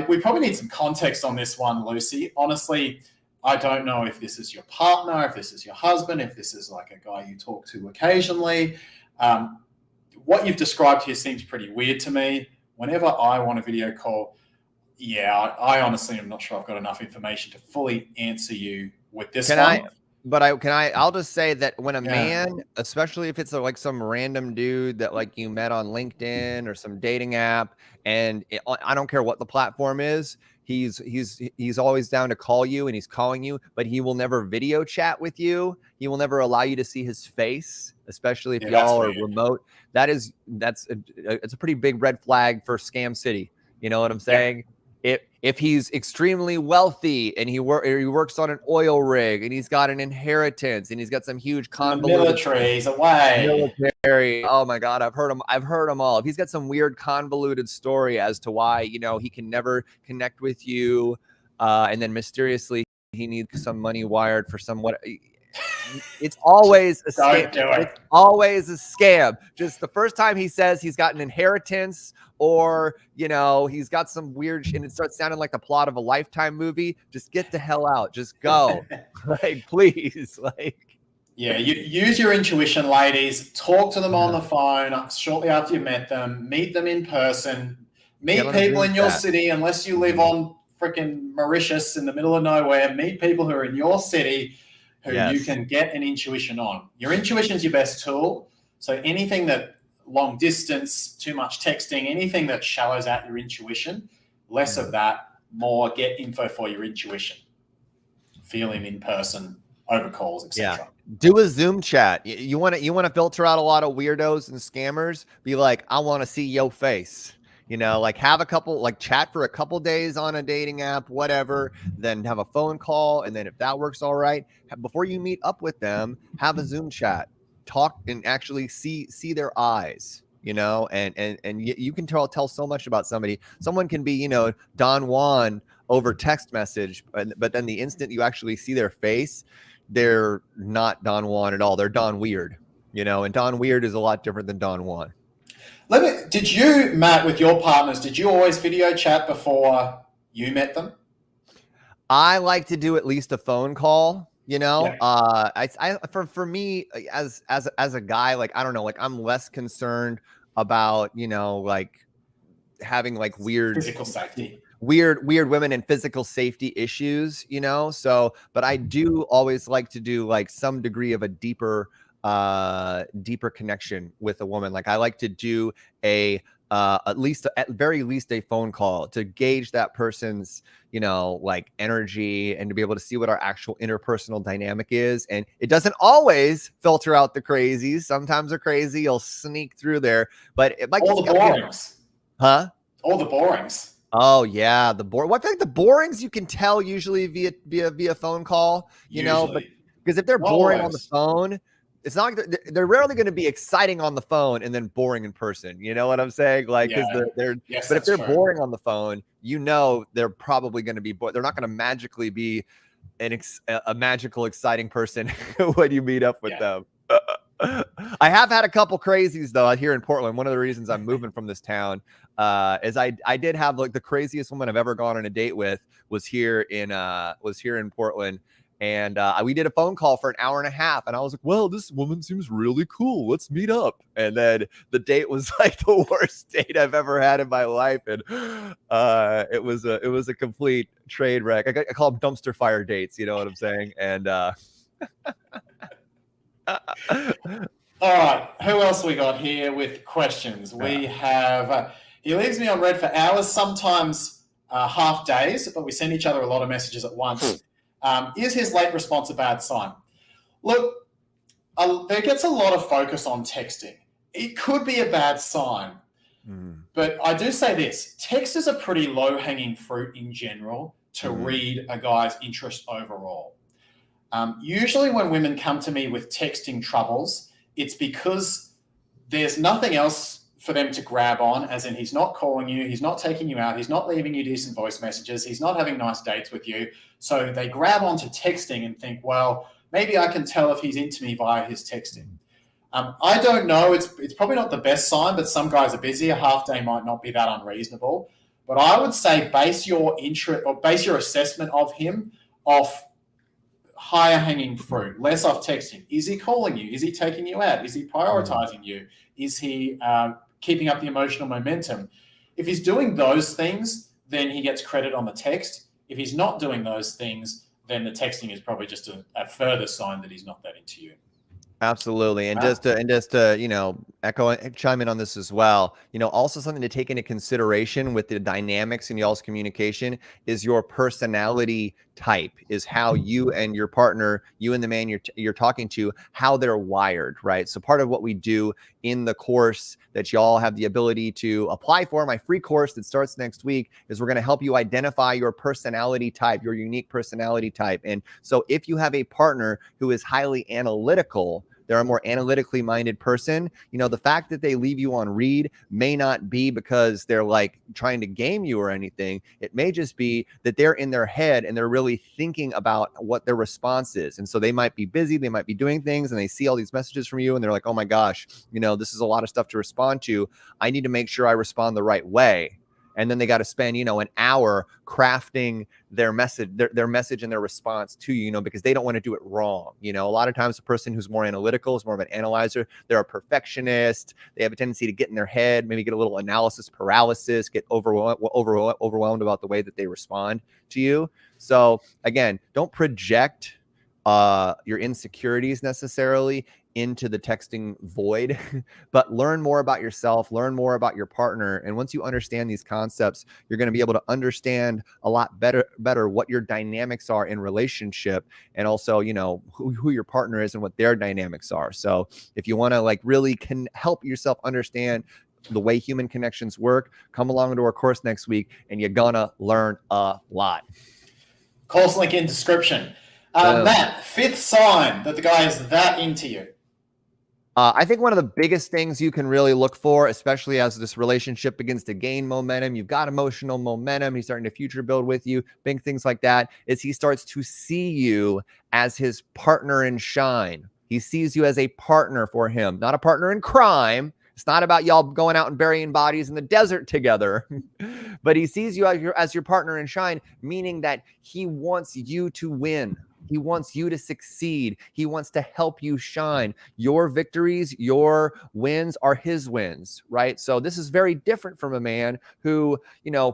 We probably need some context on this one, Lucy. Honestly, I don't know if this is your partner, if this is your husband, if this is like a guy you talk to occasionally. What you've described here seems pretty weird to me. Whenever I want a video call, I honestly am not sure I've got enough information to fully answer you with this one. I'll just say that when a man, especially if it's like some random dude that like you met on LinkedIn or some dating app, and I don't care what the platform is, he's always down to call you, and he's calling you, but he will never video chat with you. He will never allow you to see his face, especially if y'all are remote. It's a pretty big red flag for Scam City. You know what I'm saying? If he's extremely wealthy and he works on an oil rig and he's got an inheritance and he's got some huge convoluted military's away. Military. Oh my God, I've heard them all. If he's got some weird convoluted story as to why, you know, he can never connect with you, and then mysteriously he needs some money wired for it's always a scam. It's always a scam. Just the first time he says he's got an inheritance, or, you know, he's got some weird and it starts sounding like the plot of a Lifetime movie, just get the hell out. Just go. Like, please. Like, you use your intuition, ladies. Talk to them on the phone shortly after you met them. Meet them in person. Meet people in your city, unless you live on freaking Mauritius in the middle of nowhere. Meet people who are in your city who you can get an intuition on. Your intuition is your best tool. So anything that long distance, too much texting, anything that shallows out your intuition, less of that, more get info for your intuition. Feel him in person, over calls, etc. Do a Zoom chat. You want to filter out a lot of weirdos and scammers. Be like, I want to see your face. You know, like have a couple, like chat for a couple days on a dating app, whatever, then have a phone call. And then if that works all right, before you meet up with them, have a Zoom chat, talk and actually see their eyes, you know, and you can tell so much about somebody. Someone can be, you know, Don Juan over text message, but then the instant you actually see their face, they're not Don Juan at all. They're Don Weird. you know, and Don Weird is a lot different than Don Juan. Did you, Matt, with your partners, did you always video chat before you met them? I like to do at least a phone call, you know. Yeah. For me as a guy, like, I don't know, like, I'm less concerned about, you know, like having like Physical safety. weird women and physical safety issues, you know. So, but I do always like to do like some degree of a deeper connection with a woman. Like, I like to do a at very least a phone call to gauge that person's, you know, like energy, and to be able to see what our actual interpersonal dynamic is. And it doesn't always filter out the crazies. Sometimes they're crazy, you'll sneak through there, but it like all the borings. Huh? All the borings. Oh yeah, the bore. Well, I feel like the borings you can tell usually via phone call, you know, but because if they're boring on the phone, it's not like they're rarely going to be exciting on the phone and then boring in person. You know what I'm saying? Like, because yes, but if they're boring on the phone, you know, they're probably going to be they're not going to magically be a magical, exciting person when you meet up with them. I have had a couple crazies though here in Portland. One of the reasons I'm moving from this town is I did have like the craziest woman I've ever gone on a date with was here in Portland. And we did a phone call for an hour and a half, and I was like, well, this woman seems really cool, let's meet up. And then the date was like the worst date I've ever had in my life. And it was a complete trade wreck. I call them dumpster fire dates, you know what I'm saying? And all right, who else we got here with questions? We have he leaves me on red for hours, sometimes half days, but we send each other a lot of messages at once. Is his late response a bad sign? Look, there gets a lot of focus on texting. It could be a bad sign, but I do say this: text is a pretty low-hanging fruit in general to read a guy's interest overall. Usually when women come to me with texting troubles, it's because there's nothing else for them to grab on, as in he's not calling you, he's not taking you out, he's not leaving you decent voice messages, he's not having nice dates with you. So they grab onto texting and think, well, maybe I can tell if he's into me via his texting. I don't know. It's probably not the best sign, but some guys are busy. A half day might not be that unreasonable. But I would say base your interest or base your assessment of him off higher hanging fruit, less off texting. Is he calling you? Is he taking you out? Is he prioritizing you? Is he keeping up the emotional momentum? If he's doing those things, then he gets credit on the text. If he's not doing those things, then the texting is probably just a further sign that he's not that into you. Absolutely. And just to, you know, chime in on this as well, you know, also something to take into consideration with the dynamics in y'all's communication is your personality type, is how you and your partner, you and the man you're talking to, how they're wired, right? So part of what we do in the course that y'all have the ability to apply for, my free course that starts next week, is we're going to help you identify your personality type, your unique personality type. And so if you have a partner who is highly analytical, they're a more analytically minded person, you know, the fact that they leave you on read may not be because they're like trying to game you or anything. It may just be that they're in their head and they're really thinking about what their response is. And so they might be busy, they might be doing things, and they see all these messages from you and they're like, oh my gosh, you know, this is a lot of stuff to respond to. I need to make sure I respond the right way. And then they got to spend, you know, an hour crafting their message, their message and their response to you, you know, because they don't want to do it wrong. You know, a lot of times a person who's more analytical is more of an analyzer. They're a perfectionist. They have a tendency to get in their head, maybe get a little analysis paralysis, get overwhelmed about the way that they respond to you. So again, don't project your insecurities necessarily into the texting void, but learn more about yourself, learn more about your partner. And once you understand these concepts, you're going to be able to understand a lot better what your dynamics are in relationship, and also, you know, who your partner is and what their dynamics are. So if you want to like really can help yourself understand the way human connections work, come along to our course next week and you're gonna learn a lot. Course link in description. Matt, fifth sign that the guy is that into you. I think one of the biggest things you can really look for, especially as this relationship begins to gain momentum, you've got emotional momentum, he's starting to future build with you, big things like that, is he starts to see you as his partner in shine, He sees you as a partner for him, not a partner in crime. It's not about y'all going out and burying bodies in the desert together, but he sees you as your partner in shine, meaning that he wants you to win. He wants you to succeed. He wants to help you shine. Your victories, your wins are his wins, right? So this is very different from a man who,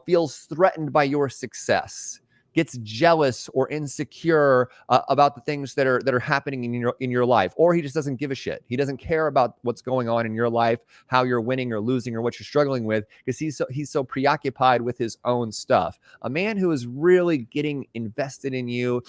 feels threatened by your success, gets jealous or insecure about the things that are happening in your life, or he just doesn't give a shit. He doesn't care about what's going on in your life, how you're winning or losing, or what you're struggling with, because he's so preoccupied with his own stuff. A man who is really getting invested in you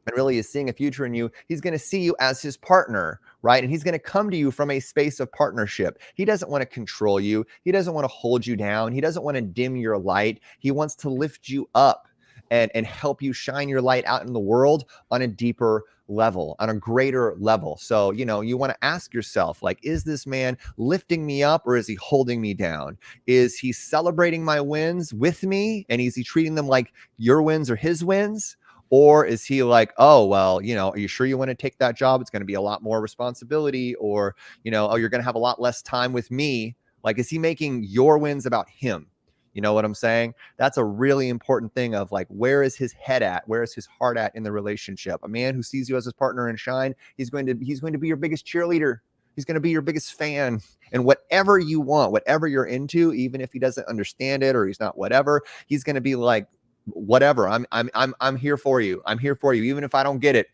and really is seeing a future in you, he's going to see you as his partner, right? And he's going to come to you from a space of partnership. He doesn't want to control you. He doesn't want to hold you down. He doesn't want to dim your light. He wants to lift you up and help you shine your light out in the world on a deeper level, on a greater level. So, you want to ask yourself, like, is this man lifting me up or is he holding me down? Is he celebrating my wins with me? And is he treating them like your wins are his wins? Or is he like, oh, well, are you sure you want to take that job? It's going to be a lot more responsibility, or, oh, you're going to have a lot less time with me. Like, is he making your wins about him? You know what I'm saying? That's a really important thing of like, where is his head at? Where is his heart at in the relationship? A man who sees you as his partner in shine, he's going to be your biggest cheerleader. He's going to be your biggest fan. And whatever you want, whatever you're into, even if he doesn't understand it or he's not whatever, he's going to be like, whatever, I'm here for you. I'm here for you. Even if I don't get it,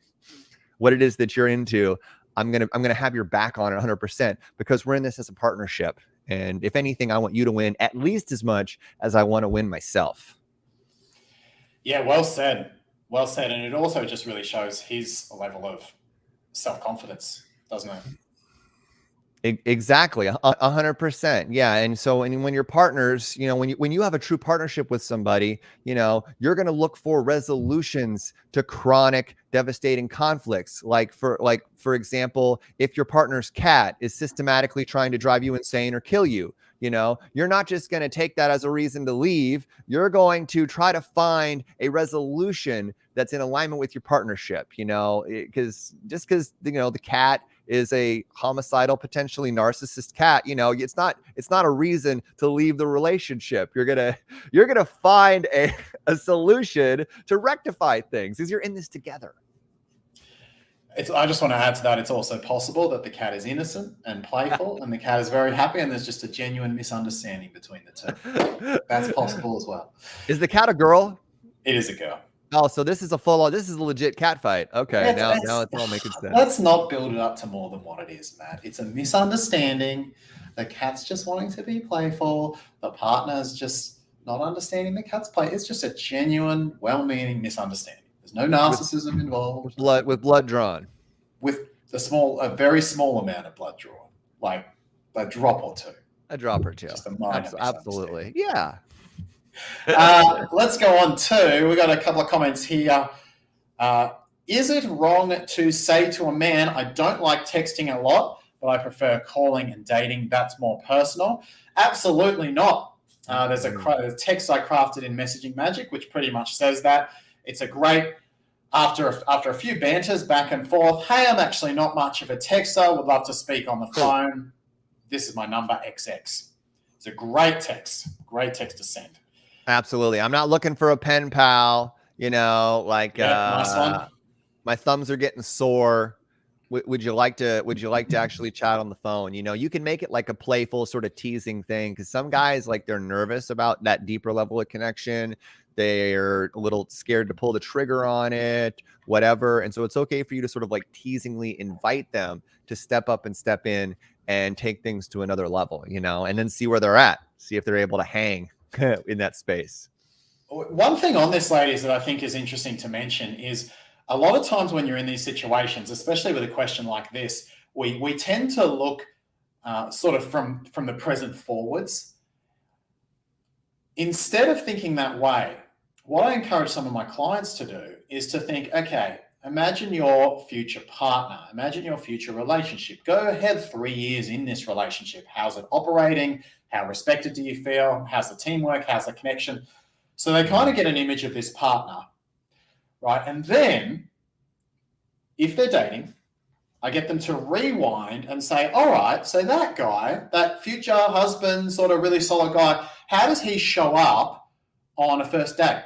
what it is that you're into, I'm going to have your back on it 100%, because we're in this as a partnership. And if anything, I want you to win at least as much as I want to win myself. Yeah, well said. Well said. And it also just really shows his level of self-confidence, doesn't it? Exactly. 100%. Yeah. And so when you're partners, when you have a true partnership with somebody, you're going to look for resolutions to chronic, devastating conflicts. Like for example, if your partner's cat is systematically trying to drive you insane or kill you, you're not just going to take that as a reason to leave. You're going to try to find a resolution that's in alignment with your partnership, because the cat is a homicidal, potentially narcissist cat, it's not a reason to leave the relationship. You're gonna find a solution to rectify things, because you're in this together. I just want to add to that, it's also possible that the cat is innocent and playful and the cat is very happy and there's just a genuine misunderstanding between the two. That's possible as well. Is the cat a girl? It is a girl. Oh, so this is a legit cat fight. Okay, now it's all making sense. Let's not build it up to more than what it is, Matt. It's a misunderstanding. The cat's just wanting to be playful. The partner's just not understanding the cat's play. It's just a genuine, well-meaning misunderstanding. There's no narcissism involved. With blood drawn. With a very small amount of blood drawn, like a drop or two. A drop or two. Just a minor absolutely. Yeah. Let's go on to, we got a couple of comments here. Is it wrong to say to a man, I don't like texting a lot, but I prefer calling and dating? That's more personal. Absolutely not. There's a text I crafted in Messaging Magic, which pretty much says that. It's a great, after a few banters back and forth, hey, I'm actually not much of a texter, would love to speak on the phone. This is my number, XX. It's a great text to send. Absolutely. I'm not looking for a pen pal, nice one. My thumbs are getting sore. Would you like to actually chat on the phone? You can make it like a playful sort of teasing thing, because some guys, like, they're nervous about that deeper level of connection. They're a little scared to pull the trigger on it, whatever. And so it's okay for you to sort of like teasingly invite them to step up and step in and take things to another level, and then see where they're at, see if they're able to hang in that space. One thing on this, ladies, that I think is interesting to mention is a lot of times when you're in these situations, especially with a question like this, we tend to look sort of from the present forwards. Instead of thinking that way, what I encourage some of my clients to do is to think, okay, imagine your future partner, imagine your future relationship. Go ahead 3 years in this relationship. How's it operating? How respected do you feel? How's the teamwork? How's the connection? So they kind of get an image of this partner, right? And then if they're dating, I get them to rewind and say, all right, so that guy, that future husband, sort of really solid guy, how does he show up on a first date?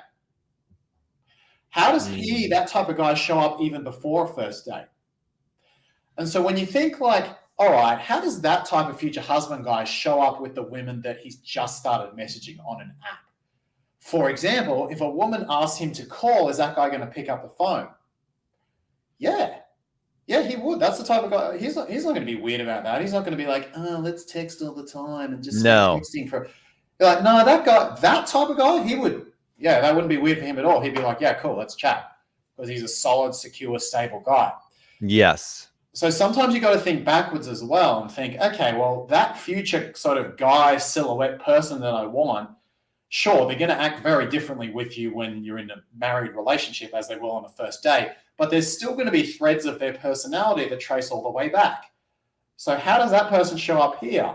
How does he, that type of guy, show up even before a first date? And so when you think like, all right, how does that type of future husband guy show up with the women that he's just started messaging on an app? For example, if a woman asks him to call, is that guy going to pick up the phone? Yeah. Yeah, he would. That's the type of guy. He's not going to be weird about that. He's not going to be like, oh, let's text all the time and just texting for. You're like, no, that guy, that type of guy, he would. Yeah, that wouldn't be weird for him at all. He'd be like, yeah, cool, let's chat, because he's a solid, secure, stable guy. Yes. So sometimes you got to think backwards as well and think, okay, well, that future sort of guy silhouette person that I want, sure, they're going to act very differently with you when you're in a married relationship as they will on the first date, but there's still going to be threads of their personality that trace all the way back. So how does that person show up here?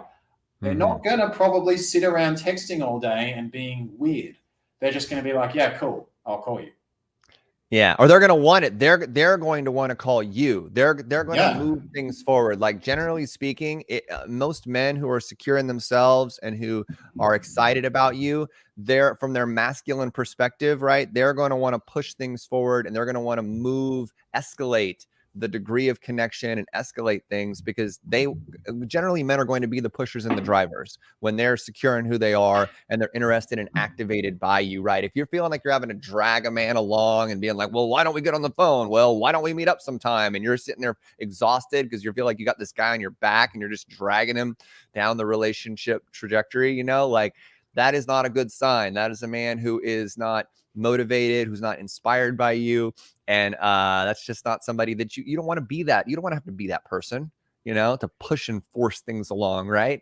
They're not going to probably sit around texting all day and being weird. They're just going to be like, yeah, cool, I'll call you. Yeah, or they're going to want it. They're going to want to call you. They're going to move things forward. Like generally speaking, most men who are secure in themselves and who are excited about you, they're from their masculine perspective, right? They're going to want to push things forward, and they're going to want to escalate the degree of connection and escalate things, because generally men are going to be the pushers and the drivers when they're secure in who they are and they're interested and activated by you, right? If you're feeling like you're having to drag a man along and being like, well, why don't we get on the phone? Well, why don't we meet up sometime? And you're sitting there exhausted because you feel like you got this guy on your back and you're just dragging him down the relationship trajectory, like that is not a good sign. That is a man who is not motivated, who's not inspired by you. And that's just not somebody that you don't want to be that. You don't want to have to be that person, to push and force things along, right?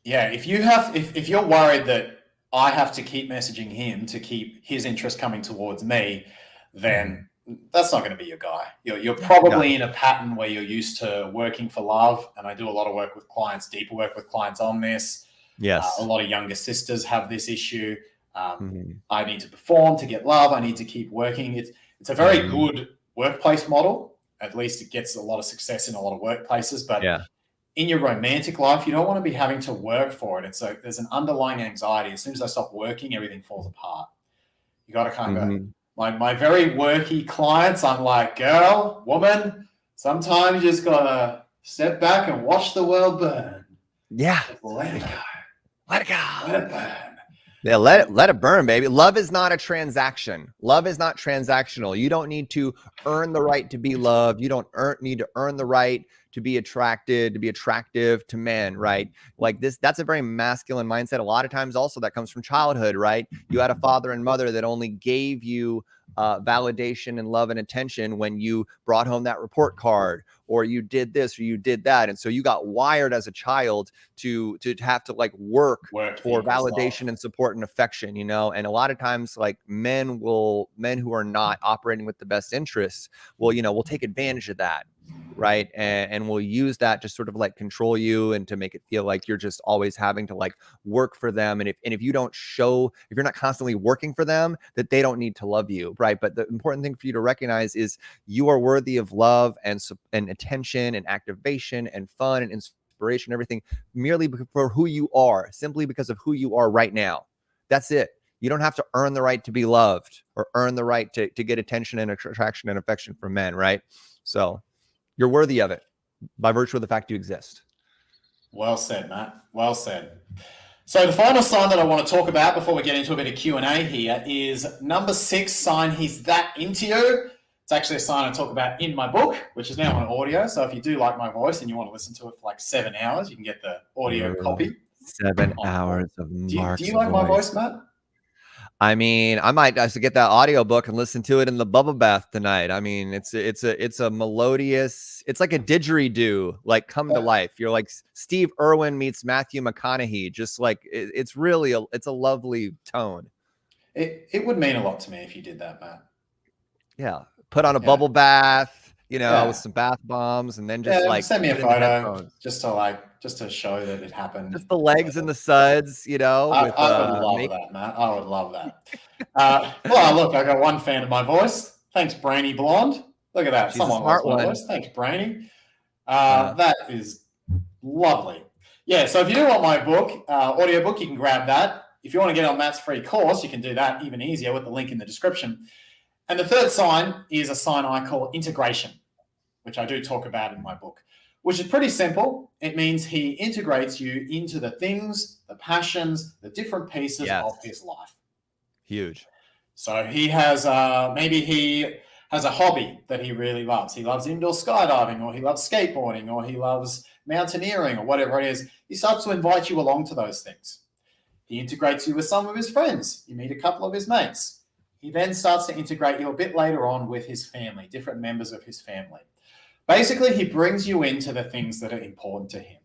Yeah, if you're worried that I have to keep messaging him to keep his interest coming towards me, then that's not going to be your guy. You're probably in a pattern where you're used to working for love, and I do a lot of work with clients, deeper work with clients on this. Yes. A lot of younger sisters have this issue. I need to perform to get love. I need to keep working. It's a very good workplace model. At least it gets a lot of success in a lot of workplaces. But in your romantic life, you don't want to be having to work for it. There's an underlying anxiety. As soon as I stop working, everything falls apart. You got to kind of go. My very worky clients, I'm like, girl, woman, sometimes you just got to step back and watch the world burn. Yeah. Let it go. Let it go. Let it burn. Yeah, let it burn, baby. Love is not a transaction. Love is not transactional. You don't need to earn the right to be loved. You don't need to earn the right to be attracted, to be attractive to men, right? Like this, that's a very masculine mindset. A lot of times also that comes from childhood, right? You had a father and mother that only gave you validation and love and attention when you brought home that report card, or you did this or you did that. And so you got wired as a child to have to like work for validation and support and affection, and a lot of times like men who are not operating with the best interests will take advantage of that, right? And we'll use that to sort of like control you and to make it feel like you're just always having to like work for them. And if you don't show, if you're not constantly working for them, that they don't need to love you, right? But the important thing for you to recognize is you are worthy of love and attention and activation and fun and inspiration, everything, merely for who you are, simply because of who you are right now. That's it. You don't have to earn the right to be loved or earn the right to get attention and attraction and affection from men, right? So you're worthy of it by virtue of the fact you exist. Well said, Matt. Well said. So the final sign that I want to talk about before we get into a bit of Q&A here is number 6 sign, he's that into you. It's actually a sign I talk about in my book, which is now on audio. So if you do like my voice and you want to listen to it for like 7 hours, you can get the audio copy. 7 hours of Mark's Do you like my voice, Matt? I mean, I might have to get that audiobook and listen to it in the bubble bath tonight. I mean, it's a melodious, it's like a didgeridoo, like come to life. You're like Steve Irwin meets Matthew McConaughey. Just like it's really it's a lovely tone. It would mean a lot to me if you did that, Matt. Yeah, put on a bubble bath, with some bath bombs, and then just like send me a photo just to show that it happened. Just the legs and the suds, I would love that, Matt. I would love that. Well, look, I got one fan of my voice. Thanks, Brainy Blonde. Look at that. She's someone a smart loves my one. voice. Thanks, Brainy. That is lovely. Yeah, so if you do want my book, audiobook, you can grab that. If you want to get on Matt's free course, you can do that even easier with the link in the description. And the third sign is a sign I call integration, which I do talk about in my book, which is pretty simple. It means he integrates you into the things, the passions, the different pieces of his life. Huge. So he has, maybe he has a hobby that he really loves. He loves indoor skydiving, or he loves skateboarding, or he loves mountaineering, or whatever it is. He starts to invite you along to those things. He integrates you with some of his friends. You meet a couple of his mates. He then starts to integrate you a bit later on with his family, different members of his family. Basically, he brings you into the things that are important to him.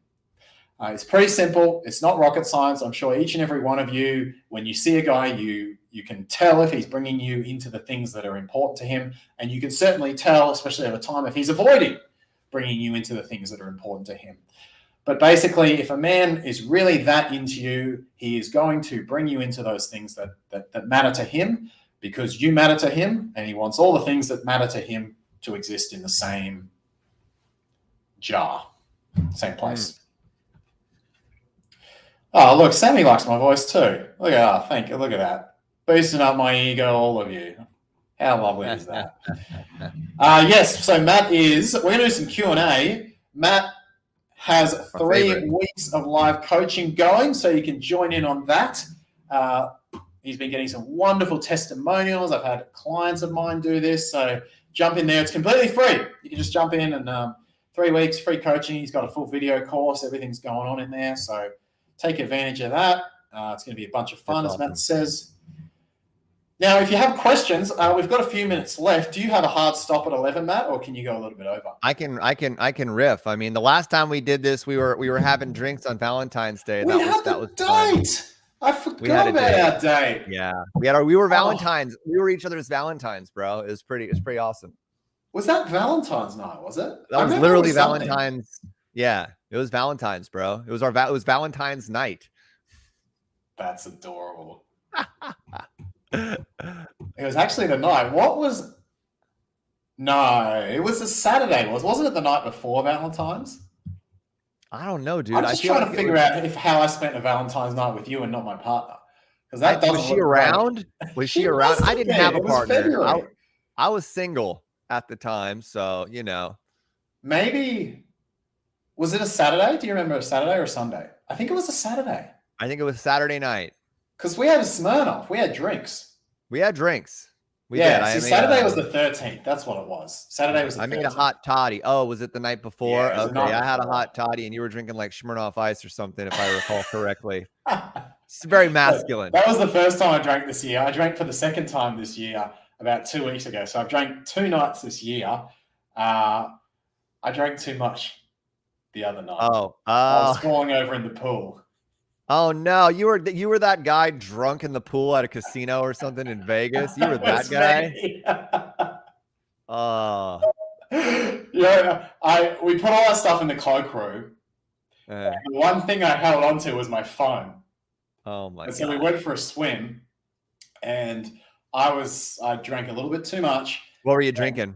It's pretty simple. It's not rocket science. I'm sure each and every one of you, when you see a guy, you can tell if he's bringing you into the things that are important to him. And you can certainly tell, especially over time, if he's avoiding bringing you into the things that are important to him. But basically, if a man is really that into you, he is going to bring you into those things that matter to him, because you matter to him, and he wants all the things that matter to him to exist in the same jar, same place. Oh, look, Sammy likes my voice too. Look at that. Look at that. Boosting up my ego, all of you. How lovely is that? Yes, so Matt we're going to do some Q&A. Matt has 3 weeks of live coaching going, so you can join in on that. He's been getting some wonderful testimonials. I've had clients of mine do this, so jump in there. It's completely free. You can just jump in and 3 weeks, free coaching. He's got a full video course. Everything's going on in there, so take advantage of that. It's going to be a bunch of fun, as Matt says. Now, if you have questions, we've got a few minutes left. Do you have a hard stop at 11, Matt, or can you go a little bit over? I can riff. I mean, the last time we did this, we were having drinks on Valentine's Day. That was date. I forgot about our date. Yeah, we were Valentines. We were each other's Valentines, bro. It was pretty awesome. Was that Valentine's night? Was it? That was literally Valentine's. Yeah, it was Valentine's, bro. It was Valentine's night. That's adorable. It was actually the night. No, it was a Saturday. Wasn't it the night before Valentine's? I don't know, dude. I'm just trying to figure out how I spent a Valentine's night with you and not my partner. Because that was she around? Was she around? I didn't have a partner. I was single at the time, so you know. Maybe was it a Saturday? Do you remember a Saturday or a Sunday? I think it was a Saturday. I think it was Saturday night. Because we had a Smirnoff. We had drinks. We had drinks. We did. Saturday was the 13th. That's what it was. Saturday was the 13th. I made a hot toddy. Oh, was it the night before? Yeah, okay, I had a hot toddy, and you were drinking like Smirnoff Ice or something, if I recall correctly. It's very masculine. That was the first time I drank this year. I drank for the second time this year about 2 weeks ago. So I've drank 2 nights this year. I drank too much the other night. I was falling over in the pool. Oh no, you were that guy drunk in the pool at a casino or something in Vegas. You were that guy. Yeah, we put all our stuff in the cloakroom. The one thing I held onto was my phone. Oh my god. So we went for a swim, and I drank a little bit too much. What were you drinking?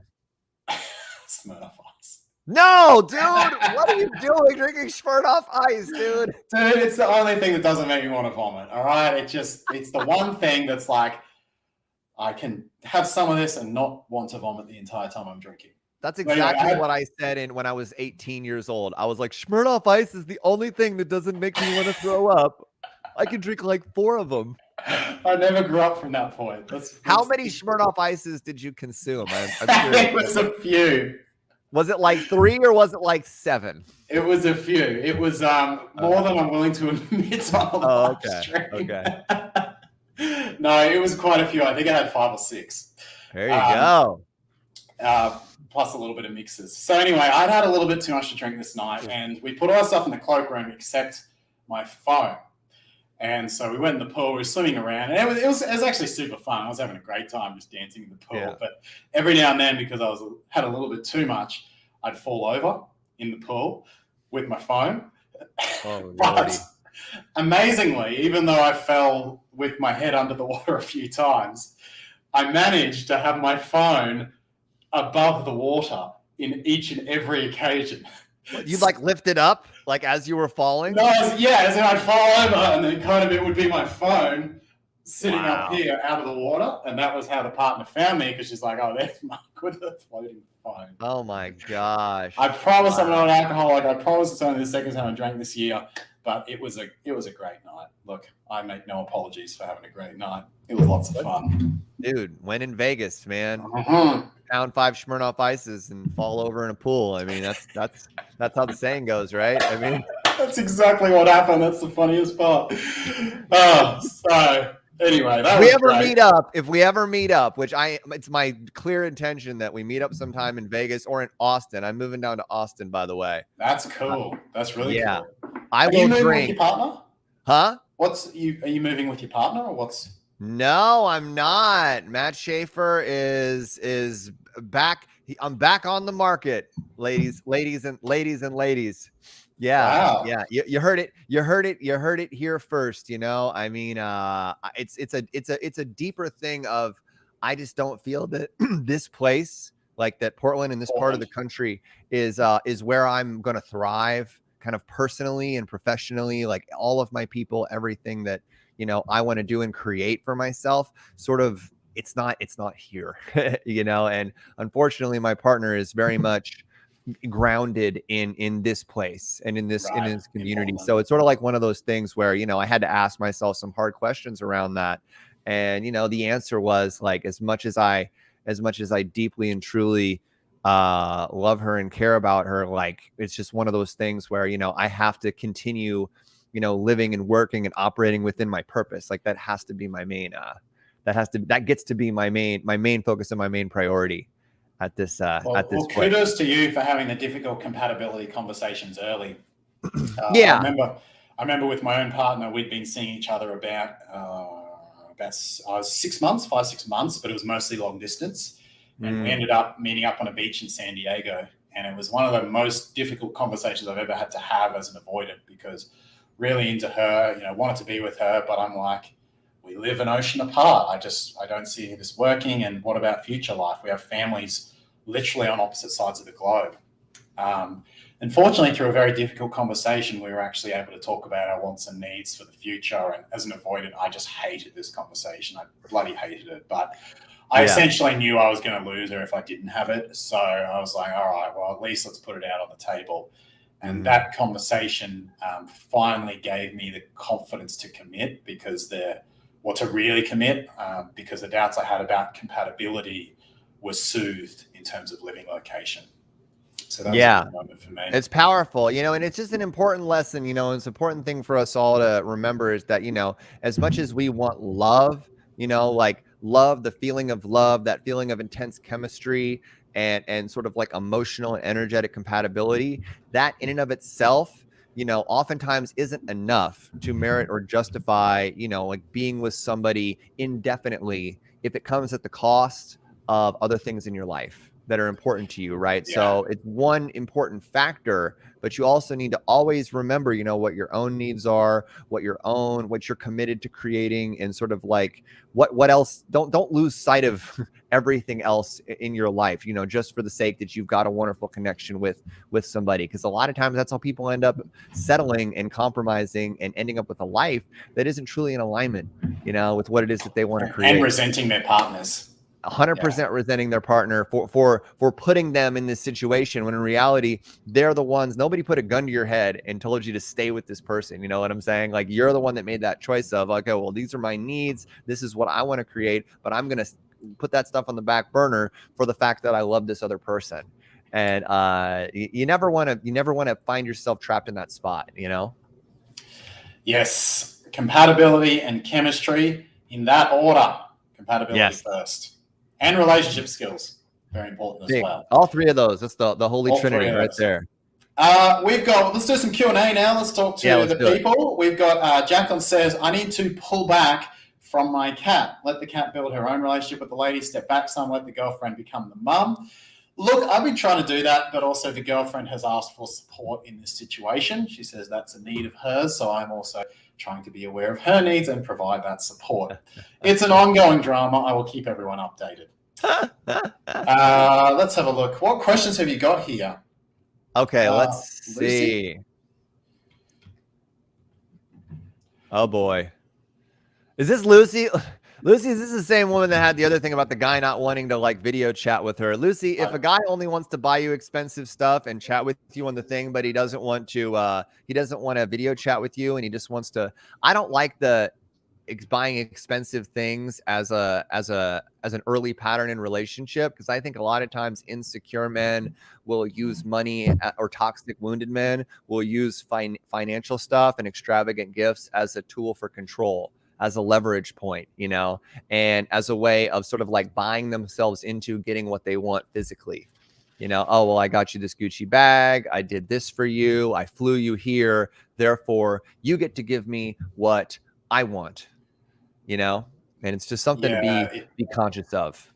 Smirnoff Ice. No, dude, what are you doing drinking Smirnoff Ice, dude? Dude, it's the only thing that doesn't make me want to vomit. All right, it's the one thing that's like I can have some of this and not want to vomit the entire time I'm drinking. That's exactly what I said when I was 18 years old. I was like, Smirnoff Ice is the only thing that doesn't make me want to throw up. I can drink like 4 of them. I never grew up from that point. How many Smirnoff Ices did you consume? I'm it was a few. Was it like 3 or was it like 7? It was a few. It was more than I'm willing to admit on okay. Stream. Okay. No, it was quite a few. I think I had 5 or 6. There you go. Plus a little bit of mixes. So anyway, I'd had a little bit too much to drink this night, and we put all our stuff in the cloakroom except my phone. And so we went in the pool, we were swimming around, and it was actually super fun. I was having a great time just dancing in the pool. Yeah. But every now and then, because I had a little bit too much, I'd fall over in the pool with my phone. Oh, but amazingly, even though I fell with my head under the water a few times, I managed to have my phone above the water in each and every occasion. You like lifted up like as you were falling? No, as in I'd fall over, and then kind of it would be my phone sitting up Wow. here out of the water, and that was how the partner found me, because she's like, "Oh, there's Mark with a floating phone." Oh my gosh. I promise I'm Wow. not an alcoholic. I promise it's only the second time I drank this year, but it was a great night. Look, I make no apologies for having a great night. It was lots of fun. Dude, when in Vegas, man. Mhm. Pound 5 Smirnoff Ices and fall over in a pool. I mean, that's how the saying goes, right? I mean, That's exactly what happened. That's the funniest part. Oh, so anyway, that was great. if we ever meet up, which it's my clear intention that we meet up sometime in Vegas or in Austin. I'm moving down to Austin, by the way. That's cool. That's really Yeah. cool. I Are you will moving with drink. your partner? Huh? Are you moving with your partner, or what's? No, I'm not. Matt Shaffer is back. I'm back on the market, ladies. Yeah, Wow. yeah. You heard it. You heard it here first. I mean, it's a deeper thing of, I just don't feel that this place, like that Portland and this part of the country is where I'm going to thrive, kind of personally and professionally. Like all of my people, everything that I want to do and create for myself, sort of, it's not here, and unfortunately my partner is very much grounded in this place and in this community. So it's sort of like one of those things where, I had to ask myself some hard questions around that. And, the answer was like, as much as I deeply and truly love her and care about her, like, it's just one of those things where, I have to continue living and working and operating within my purpose. Like that has to be my main, that gets to be my main focus and my main priority at this, at this point. Kudos to you for having the difficult compatibility conversations early. Yeah. I remember with my own partner, we'd been seeing each other about 6 months, 5-6 months, but it was mostly long distance. And we ended up meeting up on a beach in San Diego. And it was one of the most difficult conversations I've ever had to have as an avoidant, because really into her, wanted to be with her, but I'm like, we live an ocean apart. I don't see this working. And what about future life? We have families literally on opposite sides of the globe. Unfortunately, through a very difficult conversation, we were actually able to talk about our wants and needs for the future. And as an avoidant, I just hated this conversation. I bloody hated it. But I essentially knew I was going to lose her if I didn't have it. So I was like, all right, well, at least let's put it out on the table. And that conversation finally gave me the confidence to commit, because to really commit, because the doubts I had about compatibility were soothed in terms of living location. So that was a good moment for me. It's powerful, and it's just an important lesson, it's an important thing for us all to remember, is that, as much as we want love, like love, the feeling of love, that feeling of intense chemistry, and sort of like emotional and energetic compatibility, that in and of itself, oftentimes isn't enough to merit or justify, like being with somebody indefinitely if it comes at the cost of other things in your life that are important to you, right? Yeah. So it's one important factor, but you also need to always remember, what your own needs are, what you're committed to creating, and sort of like what else. Don't lose sight of everything else in your life, just for the sake that you've got a wonderful connection with somebody. Because a lot of times that's how people end up settling and compromising and ending up with a life that isn't truly in alignment, with what it is that they want to create. And resenting their partners. 100% resenting their partner for putting them in this situation, when in reality, they're the ones. Nobody put a gun to your head and told you to stay with this person. You know what I'm saying? Like, you're the one that made that choice of, okay, well, these are my needs. This is what I want to create, but I'm going to put that stuff on the back burner for the fact that I love this other person. And you never want to find yourself trapped in that spot, Yes. Compatibility and chemistry in that order. Compatibility first. And relationship skills, very important as well. All three of those. That's the holy trinity right there. Let's do some Q&A now. Let's talk to the people. We've got Jacqueline says, I need to pull back from my cat. Let the cat build her own relationship with the lady. Step back some. Let the girlfriend become the mum. Look, I've been trying to do that, but also the girlfriend has asked for support in this situation. She says that's a need of hers, so I'm also trying to be aware of her needs and provide that support. It's an ongoing drama. I will keep everyone updated. Let's have a look. What questions have you got here? Okay, let's Lucy? see. Oh boy. Is this Lucy? Lucy, is this the same woman that had the other thing about the guy not wanting to like video chat with her? Lucy, if a guy only wants to buy you expensive stuff and chat with you on the thing, but he doesn't want to video chat with you and he just wants to, I don't like the buying expensive things as an early pattern in relationship, because I think a lot of times insecure men will use money, or toxic wounded men will use financial stuff and extravagant gifts as a tool for control, as a leverage point, and as a way of sort of like buying themselves into getting what they want physically. Oh, well, I got you this Gucci bag. I did this for you. I flew you here. Therefore, you get to give me what I want, and it's just something to be conscious of.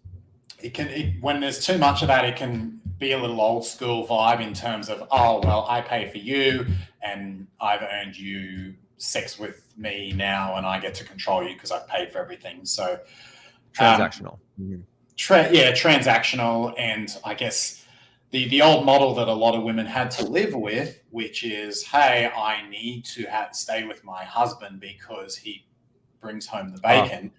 When there's too much of that, it can be a little old school vibe in terms of, oh, well, I pay for you and I've earned you sex with me now and I get to control you because I've paid for everything. So transactional. Transactional. And I guess the old model that a lot of women had to live with, which is, hey, I need to stay with my husband because he brings home the bacon.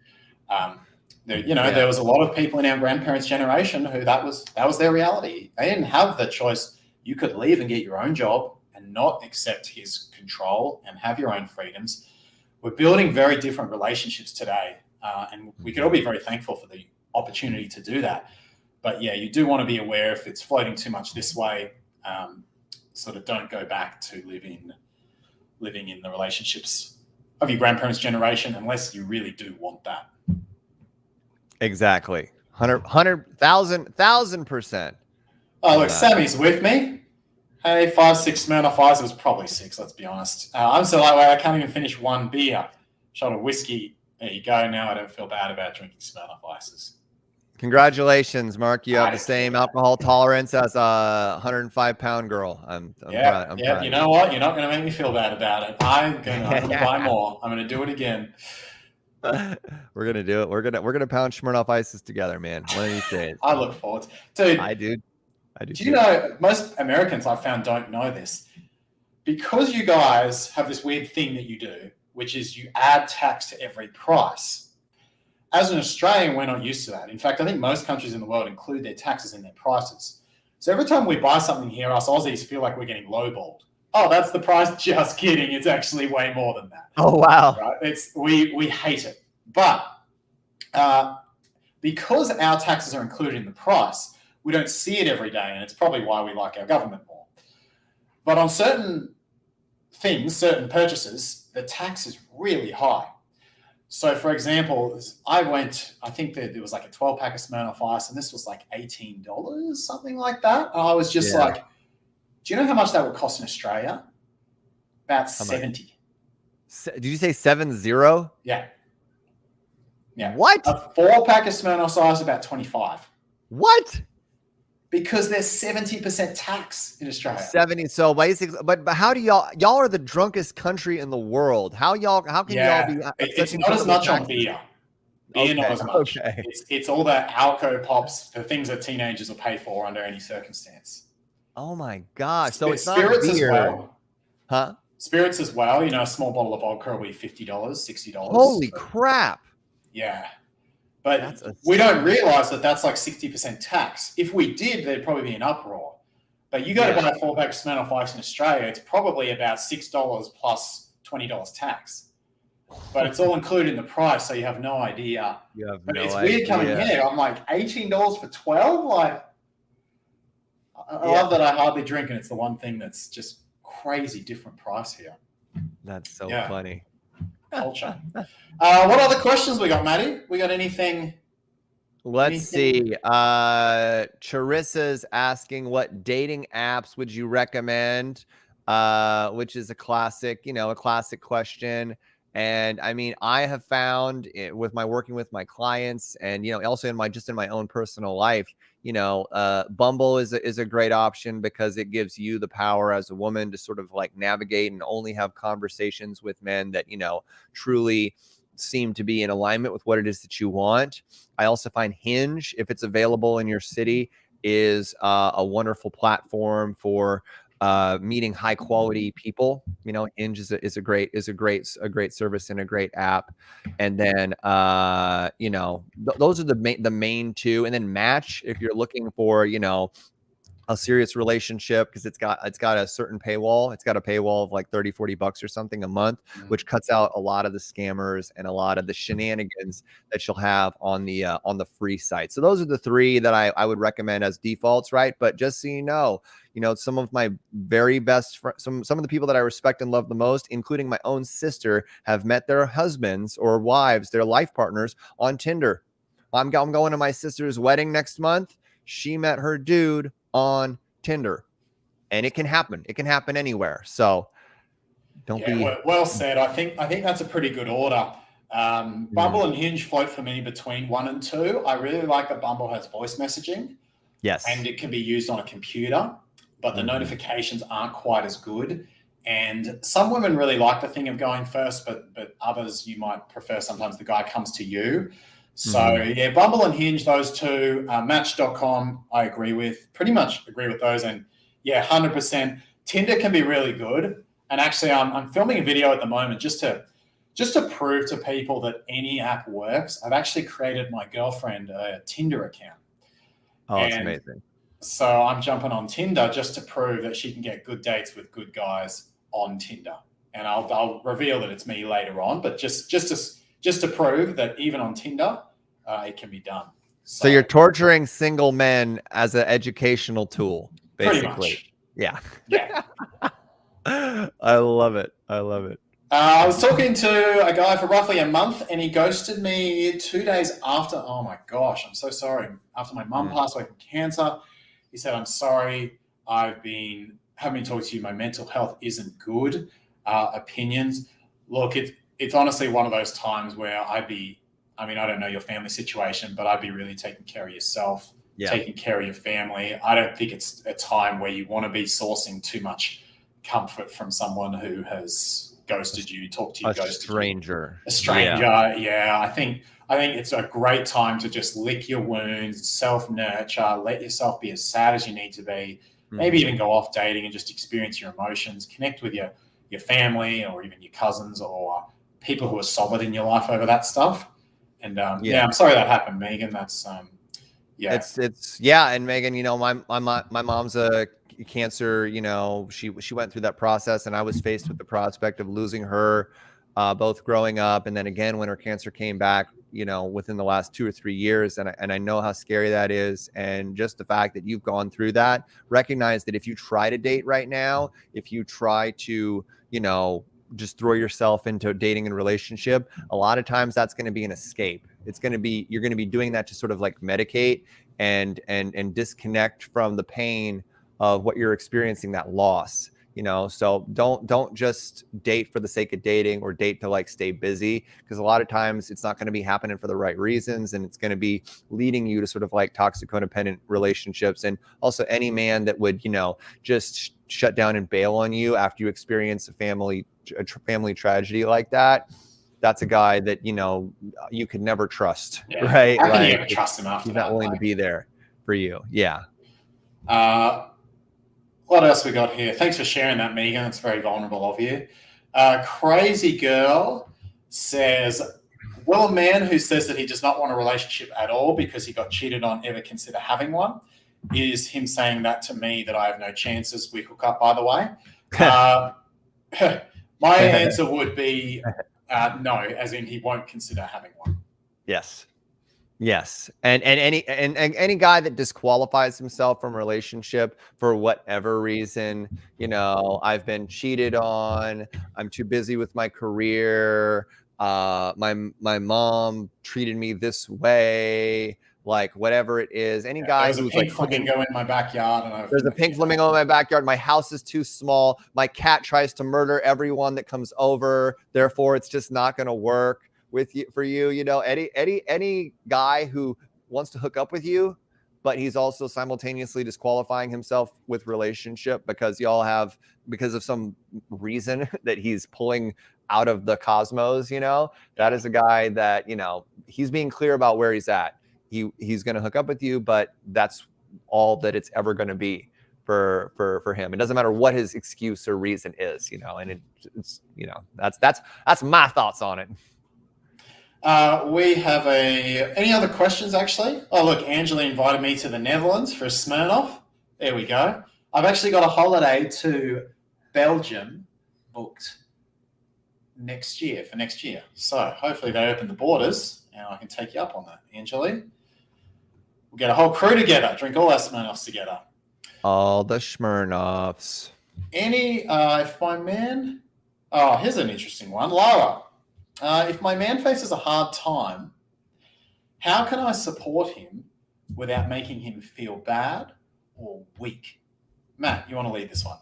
There was a lot of people in our grandparents' generation who that was their reality. They didn't have the choice. You could leave and get your own job and not accept his control and have your own freedoms. We're building very different relationships today, and we could all be very thankful for the opportunity to do that. But yeah, you do want to be aware if it's floating too much this way. Sort of don't go back to living in the relationships of your grandparents' generation unless you really do want that. Exactly. 100,000%. Oh, look, Sammy's with me. Hey, 5-6 Smirnoff Ice. It was probably 6, let's be honest. I'm so lightweight, I can't even finish one beer. Shot of whiskey. There you go. Now I don't feel bad about drinking Smirnoff Ices. Congratulations, Mark. You have the same alcohol tolerance as a 105-pound girl. I'm proud. You know what? You're not going to make me feel bad about it. I'm going to buy more. I'm going to do it again. We're going to do it. We're going to pound Smirnoff Ices together, man. One of these days. I look forward to it. Dude, I do. Do you know, most Americans I've found don't know this. Because you guys have this weird thing that you do, which is you add tax to every price. As an Australian, we're not used to that. In fact, I think most countries in the world include their taxes in their prices. So every time we buy something here, us Aussies feel like we're getting lowballed. Oh, that's the price. Just kidding. It's actually way more than that. Oh, wow. Right? We hate it. But because our taxes are included in the price, we don't see it every day, and it's probably why we like our government more. But on certain things, certain purchases, the tax is really high. So, for example, I think there was like a 12-pack of Smirnoff Ice, and this was like $18, something like that. And I was just like, do you know how much that would cost in Australia? About 70. Did you say 70? Yeah. What? A 4-pack of Smirnoff Ice, about 25. What? Because there's 70% tax in Australia. 70. So basically, but how do y'all are the drunkest country in the world? How can y'all be? It's not as much on beer. Beer, not as much. Okay. It's all the alco pops, the things that teenagers will pay for under any circumstance. Oh my gosh! So it's spirits not beer, as well, huh? Spirits as well. A small bottle of vodka will be $50, $60. Holy crap! Yeah. But we don't realize that that's like 60% tax. If we did, there'd probably be an uproar. But you go to buy a 4-pack of Smirnoff Ice in Australia, it's probably about $6 plus $20 tax. But it's all included in the price, so you have no idea. It's weird coming here. I'm like, $18 for 12? Like, I love that I hardly drink, and it's the one thing that's just crazy different price here. That's so funny. Culture. What other questions we got, Maddie? We got anything? Let's see. Charissa's asking, what dating apps would you recommend? Which is a classic question. And I mean, I have found with working with my clients, and also in my own personal life, Bumble is a great option because it gives you the power as a woman to sort of like navigate and only have conversations with men that truly seem to be in alignment with what it is that you want. I also find Hinge, if it's available in your city, is a wonderful platform for meeting high quality people. You know, Hinge is a great service and a great app. And then you know, those are the main two. And then Match, if you're looking for, you know, a serious relationship, because it's got a certain paywall. It's got a paywall of like 30-40 bucks or something a month, which cuts out a lot of the scammers and a lot of the shenanigans that you'll have on the free site. So those are the three that I would recommend as defaults, right? But just so you know, some of my very best some of the people that I respect and love the most, including my own sister, have met their husbands or wives, their life partners, on Tinder. I'm going to my sister's wedding next month. She met her dude on Tinder, and it can happen. It can happen anywhere. So don't be. Well said. I think that's a pretty good order. Bumble and Hinge float for me between 1 and 2. I really like that Bumble has voice messaging. Yes. And it can be used on a computer, but the notifications aren't quite as good. And some women really like the thing of going first, but others, you might prefer sometimes the guy comes to you. So yeah, Bumble and Hinge, those two. Match.com, I pretty much agree with those. And yeah, 100%. Tinder can be really good. And actually, I'm filming a video at the moment just to prove to people that any app works. I've actually created my girlfriend a Tinder account. Oh, that's amazing. So I'm jumping on Tinder just to prove that she can get good dates with good guys on Tinder. And I'll reveal that it's me later on, but just to prove that even on Tinder, it can be done. So you're torturing single men as an educational tool, basically. Pretty much. Yeah. Yeah. I love it. I was talking to a guy for roughly a month, and he ghosted me 2 days after. Oh my gosh, I'm so sorry. After my mum passed away from cancer, he said, "I'm sorry. Haven't been talking to you. My mental health isn't good." Opinions. Look, it's honestly one of those times where I don't know your family situation, but I'd be really taking care of yourself, taking care of your family. I don't think it's a time where you want to be sourcing too much comfort from someone who has ghosted you, talked to you, ghosted stranger. You. A stranger. Yeah. I think it's a great time to just lick your wounds, self-nurture, let yourself be as sad as you need to be, maybe even go off dating and just experience your emotions, connect with your family or even your cousins or people who are solid in your life over that stuff. And I'm sorry that happened, Megan. That's It's and Megan, you know, my mom's a cancer. You know, she went through that process, and I was faced with the prospect of losing her, both growing up and then again when her cancer came back, you know, within the last 2 or 3 years. And I know how scary that is. And just the fact that you've gone through that, recognize that if you try to date right now, if you try to, you know, just throw yourself into dating and relationship, a lot of times that's going to be an escape. You're going to be doing that to sort of like medicate and disconnect from the pain of what you're experiencing, that loss, you know. So don't just date for the sake of dating or date to like stay busy, because a lot of times it's not going to be happening for the right reasons, and it's going to be leading you to sort of like toxic codependent relationships. And also any man that would, you know, just shut down and bail on you after you experience a family tragedy like that, that's a guy that, you know, you could never trust, right? How can you ever trust him after he's not willing to be there for you. Yeah. What else we got here? Thanks for sharing that, Megan. It's very vulnerable of you. Crazy Girl says, will a man who says that he does not want a relationship at all because he got cheated on ever consider having one? Is him saying that to me that I have no chances we hook up, by the way? My answer would be no, as in he won't consider having one. Yes. And any guy that disqualifies himself from a relationship for whatever reason, you know, I've been cheated on, I'm too busy with my career, my mom treated me this way, like whatever it is, any guy who's like flamingo in my backyard, and there's a pink flamingo in my backyard, my house is too small, my cat tries to murder everyone that comes over, therefore it's just not going to work with you, for you, you know, any guy who wants to hook up with you, but he's also simultaneously disqualifying himself with relationship because because of some reason that he's pulling out of the cosmos, you know, that is a guy that, you know, he's being clear about where he's at. He's going to hook up with you, but that's all that it's ever going to be for him. It doesn't matter what his excuse or reason is, and it's that's my thoughts on it. We have any other questions, actually? Oh, look, Angela invited me to the Netherlands for a Smirnoff. There we go. I've actually got a holiday to Belgium booked for next year. So hopefully they open the borders and I can take you up on that, Angela. We'll get a whole crew together, drink all our Smirnoffs together. All the Smirnoffs. If my man... Oh, here's an interesting one. Lara. If my man faces a hard time, how can I support him without making him feel bad or weak? Matt, you want to lead this one?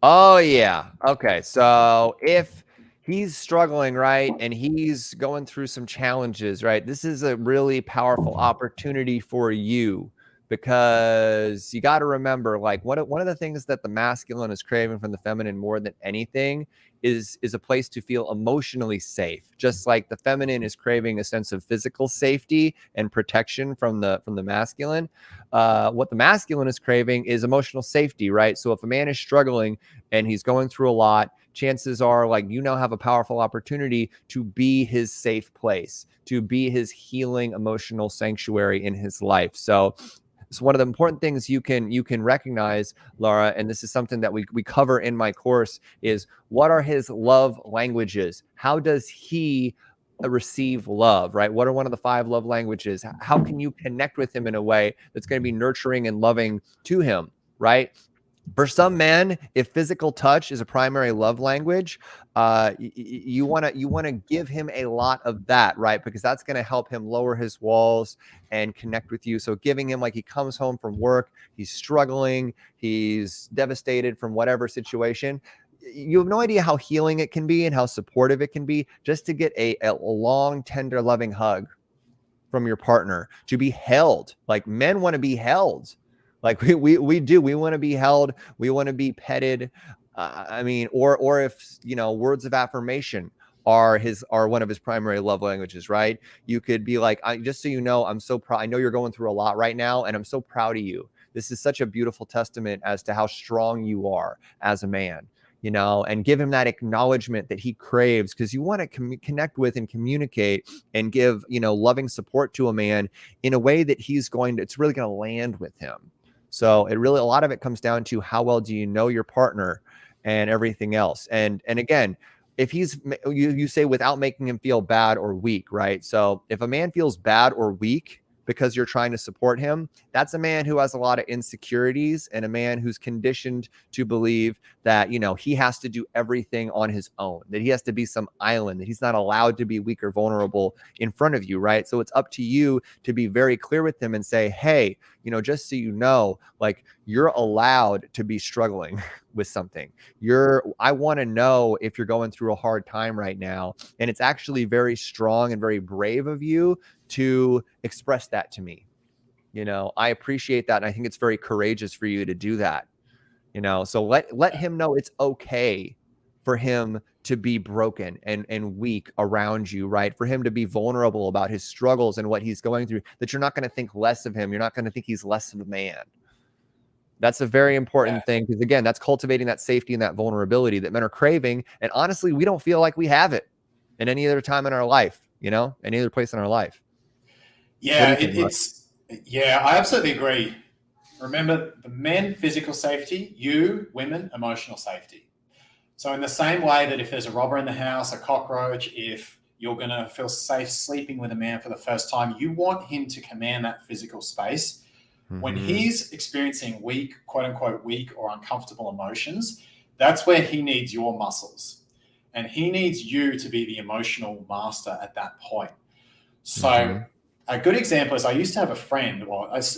Oh, yeah. Okay. So if he's struggling, right, and he's going through some challenges, right, this is a really powerful opportunity for you, because you got to remember, like, one of the things that the masculine is craving from the feminine more than anything is a place to feel emotionally safe. Just like the feminine is craving a sense of physical safety and protection from the masculine, what the masculine is craving is emotional safety, right? So if a man is struggling and he's going through a lot, chances are, like, you now have a powerful opportunity to be his safe place, to be his healing emotional sanctuary in his life. So one of the important things you can recognize, Laura, and this is something that we cover in my course, is what are his love languages? How does he receive love, right? What are one of the 5 love languages? How can you connect with him in a way that's going to be nurturing and loving to him, right? For some men, if physical touch is a primary love language, you want to give him a lot of that, right? Because that's going to help him lower his walls and connect with you. So giving him, like, he comes home from work, he's struggling, he's devastated from whatever situation. You have no idea how healing it can be and how supportive it can be just to get a long, tender, loving hug from your partner, to be held. Like, men want to be held. Like we do. We want to be held. We want to be petted. Or if, words of affirmation are one of his primary love languages, right? You could be like, just so you know, I'm so proud. I know you're going through a lot right now, and I'm so proud of you. This is such a beautiful testament as to how strong you are as a man, and give him that acknowledgement that he craves, because you want to connect with and communicate and give, loving support to a man in a way that it's really going to land with him. So a lot of it comes down to how well do you know your partner and everything else. And again, if you say without making him feel bad or weak, right? So if a man feels bad or weak because you're trying to support him, that's a man who has a lot of insecurities and a man who's conditioned to believe that, he has to do everything on his own, that he has to be some island, that he's not allowed to be weak or vulnerable in front of you, right? So it's up to you to be very clear with him and say, hey, just so you know, like, you're allowed to be struggling with something. I want to know if you're going through a hard time right now. And it's actually very strong and very brave of you to express that to me. I appreciate that. And I think it's very courageous for you to do that. So let him know it's okay for him to be broken and weak around you, right? For him to be vulnerable about his struggles and what he's going through, that you're not going to think less of him. You're not going to think he's less of a man. That's a very important thing, because again, that's cultivating that safety and that vulnerability that men are craving. And honestly, we don't feel like we have it in any other time in our life, any other place in our life. Yeah, I absolutely agree. Remember, the men, physical safety, you, women, emotional safety. So in the same way that if there's a robber in the house, a cockroach, if you're going to feel safe sleeping with a man for the first time, you want him to command that physical space. Mm-hmm. When he's experiencing weak, quote unquote, weak or uncomfortable emotions, that's where he needs your muscles. And he needs you to be the emotional master at that point. So a good example is I used to have a friend,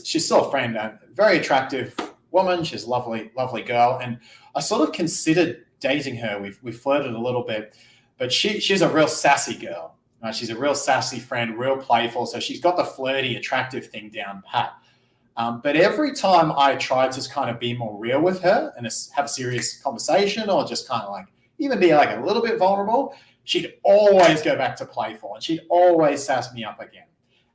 she's still a friend, a very attractive woman. She's a lovely, lovely girl. And I sort of considered dating her. We flirted a little bit, but she's a real sassy girl. Right? She's a real sassy friend, real playful. So she's got the flirty, attractive thing down pat. But every time I tried to kind of be more real with her and have a serious conversation, or just kind of like even be like a little bit vulnerable, she'd always go back to playful and she'd always sass me up again.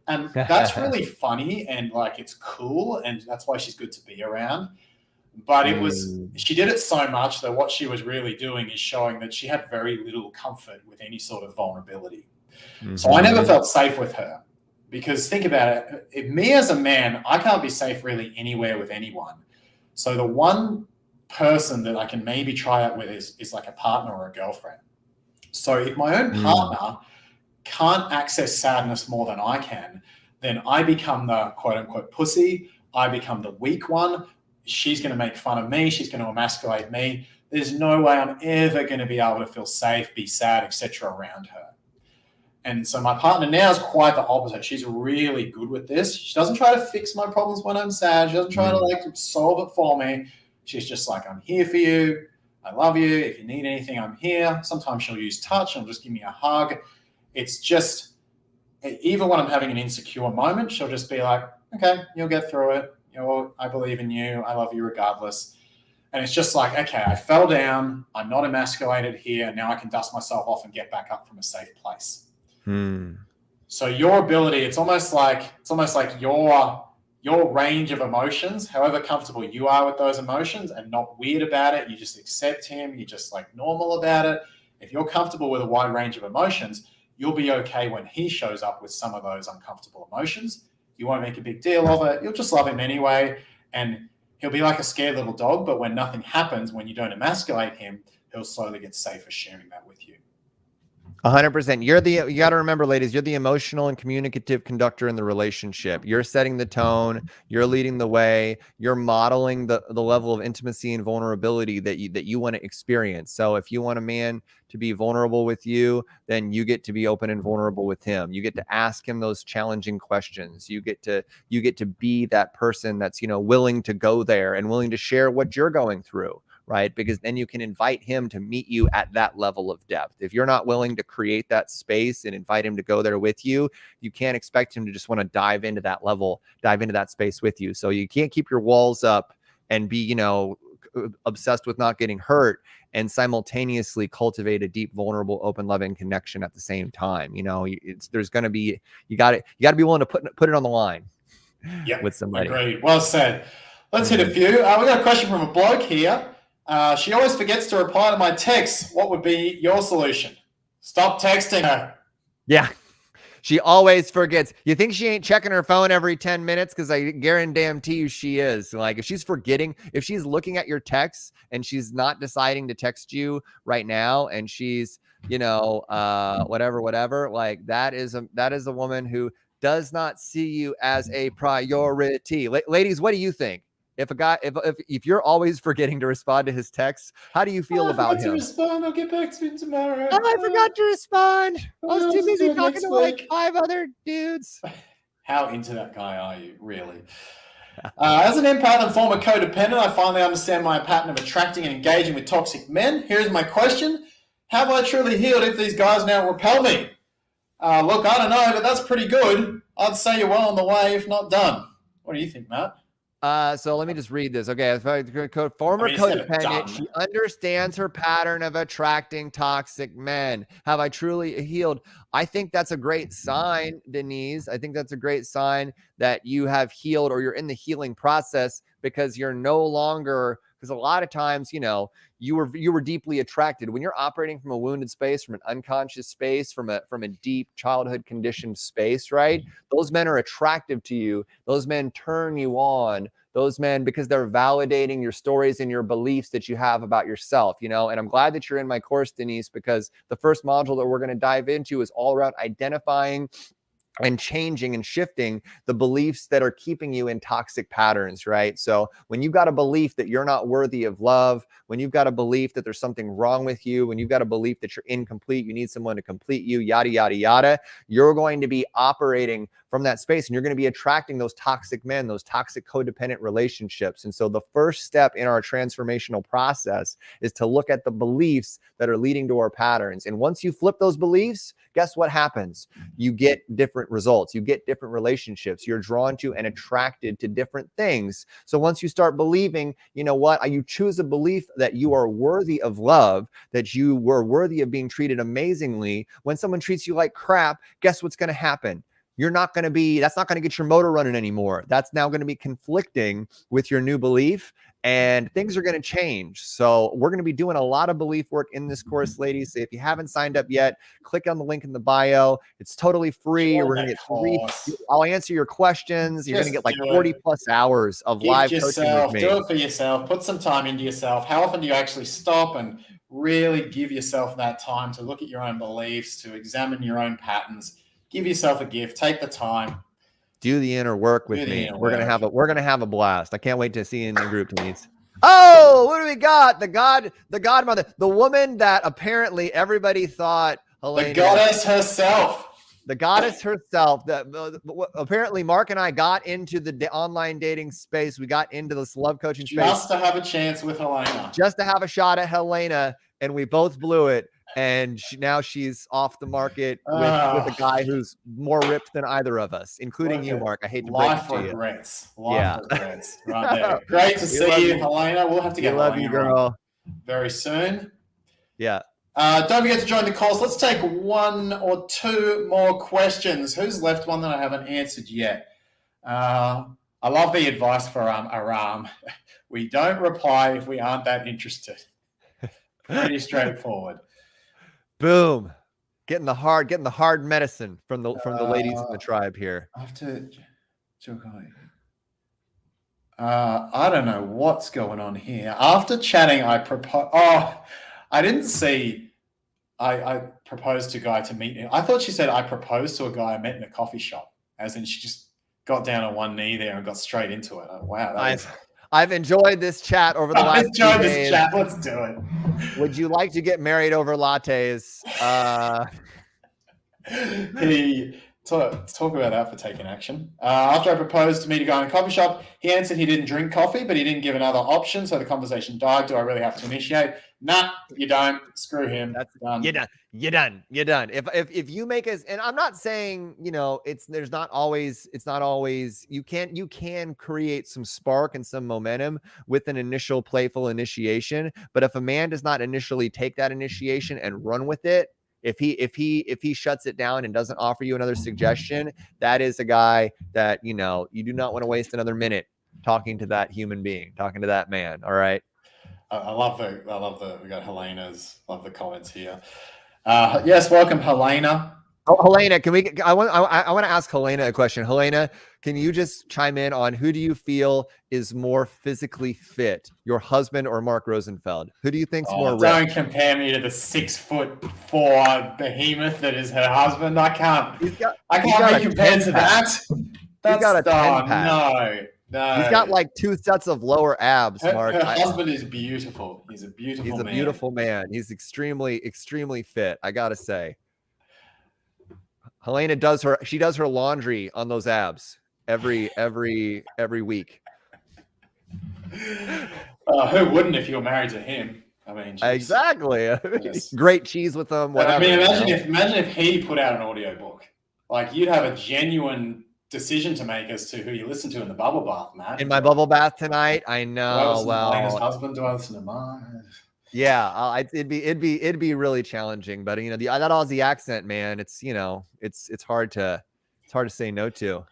And that's really funny and like it's cool, and that's why she's good to be around. But she did it so much that what she was really doing is showing that she had very little comfort with any sort of vulnerability. So I never felt safe with her, because think about it. If me as a man, I can't be safe really anywhere with anyone. So the one person that I can maybe try out with is like a partner or a girlfriend. So if my own partner can't access sadness more than I can, then I become the quote unquote pussy. I become the weak one. She's going to make fun of me. She's going to emasculate me. There's no way I'm ever going to be able to feel safe, be sad, etc. around her. And so my partner now is quite the opposite. She's really good with this. She doesn't try to fix my problems when I'm sad. She doesn't try to like solve it for me. She's just like, I'm here for you. I love you. If you need anything, I'm here. Sometimes she'll use touch. She'll just give me a hug. It's just, even when I'm having an insecure moment, she'll just be like, okay, you'll get through it. You know, I believe in you. I love you regardless. And it's just like, okay, I fell down. I'm not emasculated here. Now I can dust myself off and get back up from a safe place. So your ability, it's almost like your range of emotions, however comfortable you are with those emotions and not weird about it, you just accept him, you're just like normal about it. If you're comfortable with a wide range of emotions, you'll be okay when he shows up with some of those uncomfortable emotions. You won't make a big deal of it. You'll just love him anyway. And he'll be like a scared little dog, but when nothing happens, when you don't emasculate him, he'll slowly get safer sharing that with you. 100%. You got to remember, ladies, you're the emotional and communicative conductor in the relationship. You're setting the tone. You're leading the way. You're modeling the level of intimacy and vulnerability that you want to experience. So if you want a man to be vulnerable with you, then you get to be open and vulnerable with him. You get to ask him those challenging questions. You get to be that person that's, willing to go there and willing to share what you're going through. Right? Because then you can invite him to meet you at that level of depth. If you're not willing to create that space and invite him to go there with you, you can't expect him to just want to dive into that space with you. So you can't keep your walls up and be, obsessed with not getting hurt and simultaneously cultivate a deep, vulnerable, open, loving connection at the same time. There's going to be, you got to be willing to put it on the line with somebody. Agreed. Well said. Let's hit a few. We got a question from a bloke here. She always forgets to reply to my texts. What would be your solution? Stop texting her. Yeah. She always forgets. You think she ain't checking her phone every 10 minutes? Because I guarantee you she is. Like, if she's forgetting, if she's looking at your texts and she's not deciding to text you right now, and she's, whatever, like that is a woman who does not see you as a priority. Ladies, what do you think? If a guy, if you're always forgetting to respond to his texts, how do you feel about him? I forgot to respond. I'll get back to you tomorrow. I forgot to respond. I was too busy talking to like 5 other dudes. How into that guy are you, really? As an empath and former codependent, I finally understand my pattern of attracting and engaging with toxic men. Here's my question. Have I truly healed if these guys now repel me? Look, I don't know, but that's pretty good. I'd say you're well on the way, if not done. What do you think, Matt? So let me just read this. Okay, former codependent, she understands her pattern of attracting toxic men. Have I truly healed? I think that's a great sign, Denise. I think that's a great sign that you have healed, or you're in the healing process, because you're no longer, because a lot of times, you were deeply attracted when you're operating from a wounded space, from an unconscious space, from a deep childhood conditioned space, right? Those men are attractive to you. Those men turn you on. Those men, because they're validating your stories and your beliefs that you have about yourself, and I'm glad that you're in my course, Denise, because the first module that we're going to dive into is all around identifying and changing and shifting the beliefs that are keeping you in toxic patterns, right? So when you've got a belief that you're not worthy of love, when you've got a belief that there's something wrong with you, when you've got a belief that you're incomplete, you need someone to complete you, yada, yada, yada, you're going to be operating from that space, and you're going to be attracting those toxic men, those toxic codependent relationships. And so the first step in our transformational process is to look at the beliefs that are leading to our patterns. And once you flip those beliefs, guess what happens? You get different results. You get different relationships. You're drawn to and attracted to different things. So once you start believing, you choose a belief that you are worthy of love, that you were worthy of being treated amazingly. When someone treats you like crap, guess what's going to happen? That's not going to get your motor running anymore. That's now going to be conflicting with your new belief. and things are going to change. So we're going to be doing a lot of belief work in this course, ladies. So if you haven't signed up yet, click on the link in the bio. It's totally free. We're going to get I'll answer your questions. You're going to get like 40 plus hours of live coaching with me. Do it for yourself. Put some time into yourself. How often do you actually stop and really give yourself that time to look at your own beliefs, to examine your own patterns? Give yourself a gift. Take the time. Do the inner work with me. We're gonna have a blast. I can't wait to see you in the group meets. Oh, what do we got? The godmother, the woman that apparently everybody thought Helena, the goddess herself. The goddess herself. Apparently Mark and I got into the online dating space. We got into this love coaching space just to have a chance with Helena. Just to have a shot at Helena, and we both blew it. And now she's off the market with a guy who's more ripped than either of us, including you, Mark. I hate to break it to you. Life regrets. Right there. Great to see you, Helena. We'll have to get Helena you, girl. Very soon. Yeah. Don't forget to join the calls. Let's take one or two more questions. Who's left one that I haven't answered yet? I love the advice for Aram. We don't reply if we aren't that interested. Pretty straightforward. Boom. Getting the hard medicine from the ladies in the tribe here. I have to I don't know what's going on here. After chatting, I propose. Oh, I didn't see. I proposed to a guy to meet him. I thought she said I proposed to a guy I met in a coffee shop, as in she just got down on one knee there and got straight into it. Oh, wow. I've enjoyed this chat over the last 2 days. Let's do it. Would you like to get married over lattes? Talk about that for taking action. After I proposed to meet a guy in a coffee shop, he answered he didn't drink coffee, but he didn't give another option, so the conversation died. Do I really have to initiate? Nah, you don't. Screw him. That's done. You're done. If you make us, and I'm not saying, it's not always you can create some spark and some momentum with an initial playful initiation, but if a man does not initially take that initiation and run with it, if he shuts it down and doesn't offer you another suggestion, that is a guy that you do not want to waste another minute talking to that human being, talking to that man. All right. I love we got Helena's, love the comments here. Yes, welcome, Helena. Oh, Helena, I want to ask Helena a question. Helena, can you just chime in on who do you feel is more physically fit, your husband or Mark Rosenfeld? Who do you think's more ripped? Don't compare me to the 6'4" behemoth that is her husband. I can't be compared to that. That's got a 10-pack. No. He's got like 2 sets of lower abs, Mark. Her husband is beautiful. He's a beautiful man. He's extremely, extremely fit, I gotta say. Helena does her laundry on those abs every week. Who wouldn't if you were married to him? I mean, geez. Exactly. Yes. Great cheese with them. Whatever. I mean, imagine if he put out an audiobook. Like, you'd have a genuine decision to make as to who you listen to in the bubble bath, Matt. In my bubble bath tonight, I know. Do I listen to his husband? Do I listen to mine? Yeah, it'd be really challenging, but that Aussie accent, man, it's hard to say no to.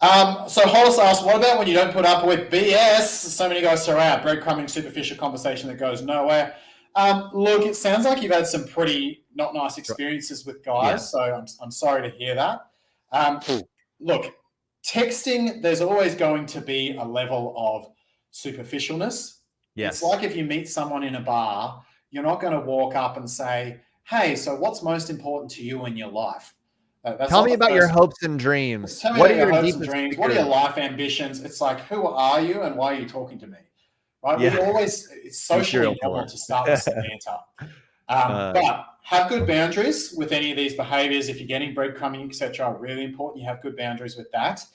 So Hollis asked, what about when you don't put up with BS? So many guys throw out breadcrumbing, superficial conversation that goes nowhere. Look, it sounds like you've had some pretty not nice experiences with guys, so I'm sorry to hear that. Look, texting, there's always going to be a level of superficialness. Yes. It's like if you meet someone in a bar, you're not going to walk up and say, hey, so what's most important to you in your life? Tell me about your hopes and dreams. What are your hopes and dreams? What are your life ambitions? It's like, who are you and why are you talking to me? Right? Yeah. It's socially normal to start with some banter. But have good boundaries with any of these behaviors. If you're getting breadcrumbing, etc., really important you have good boundaries with that.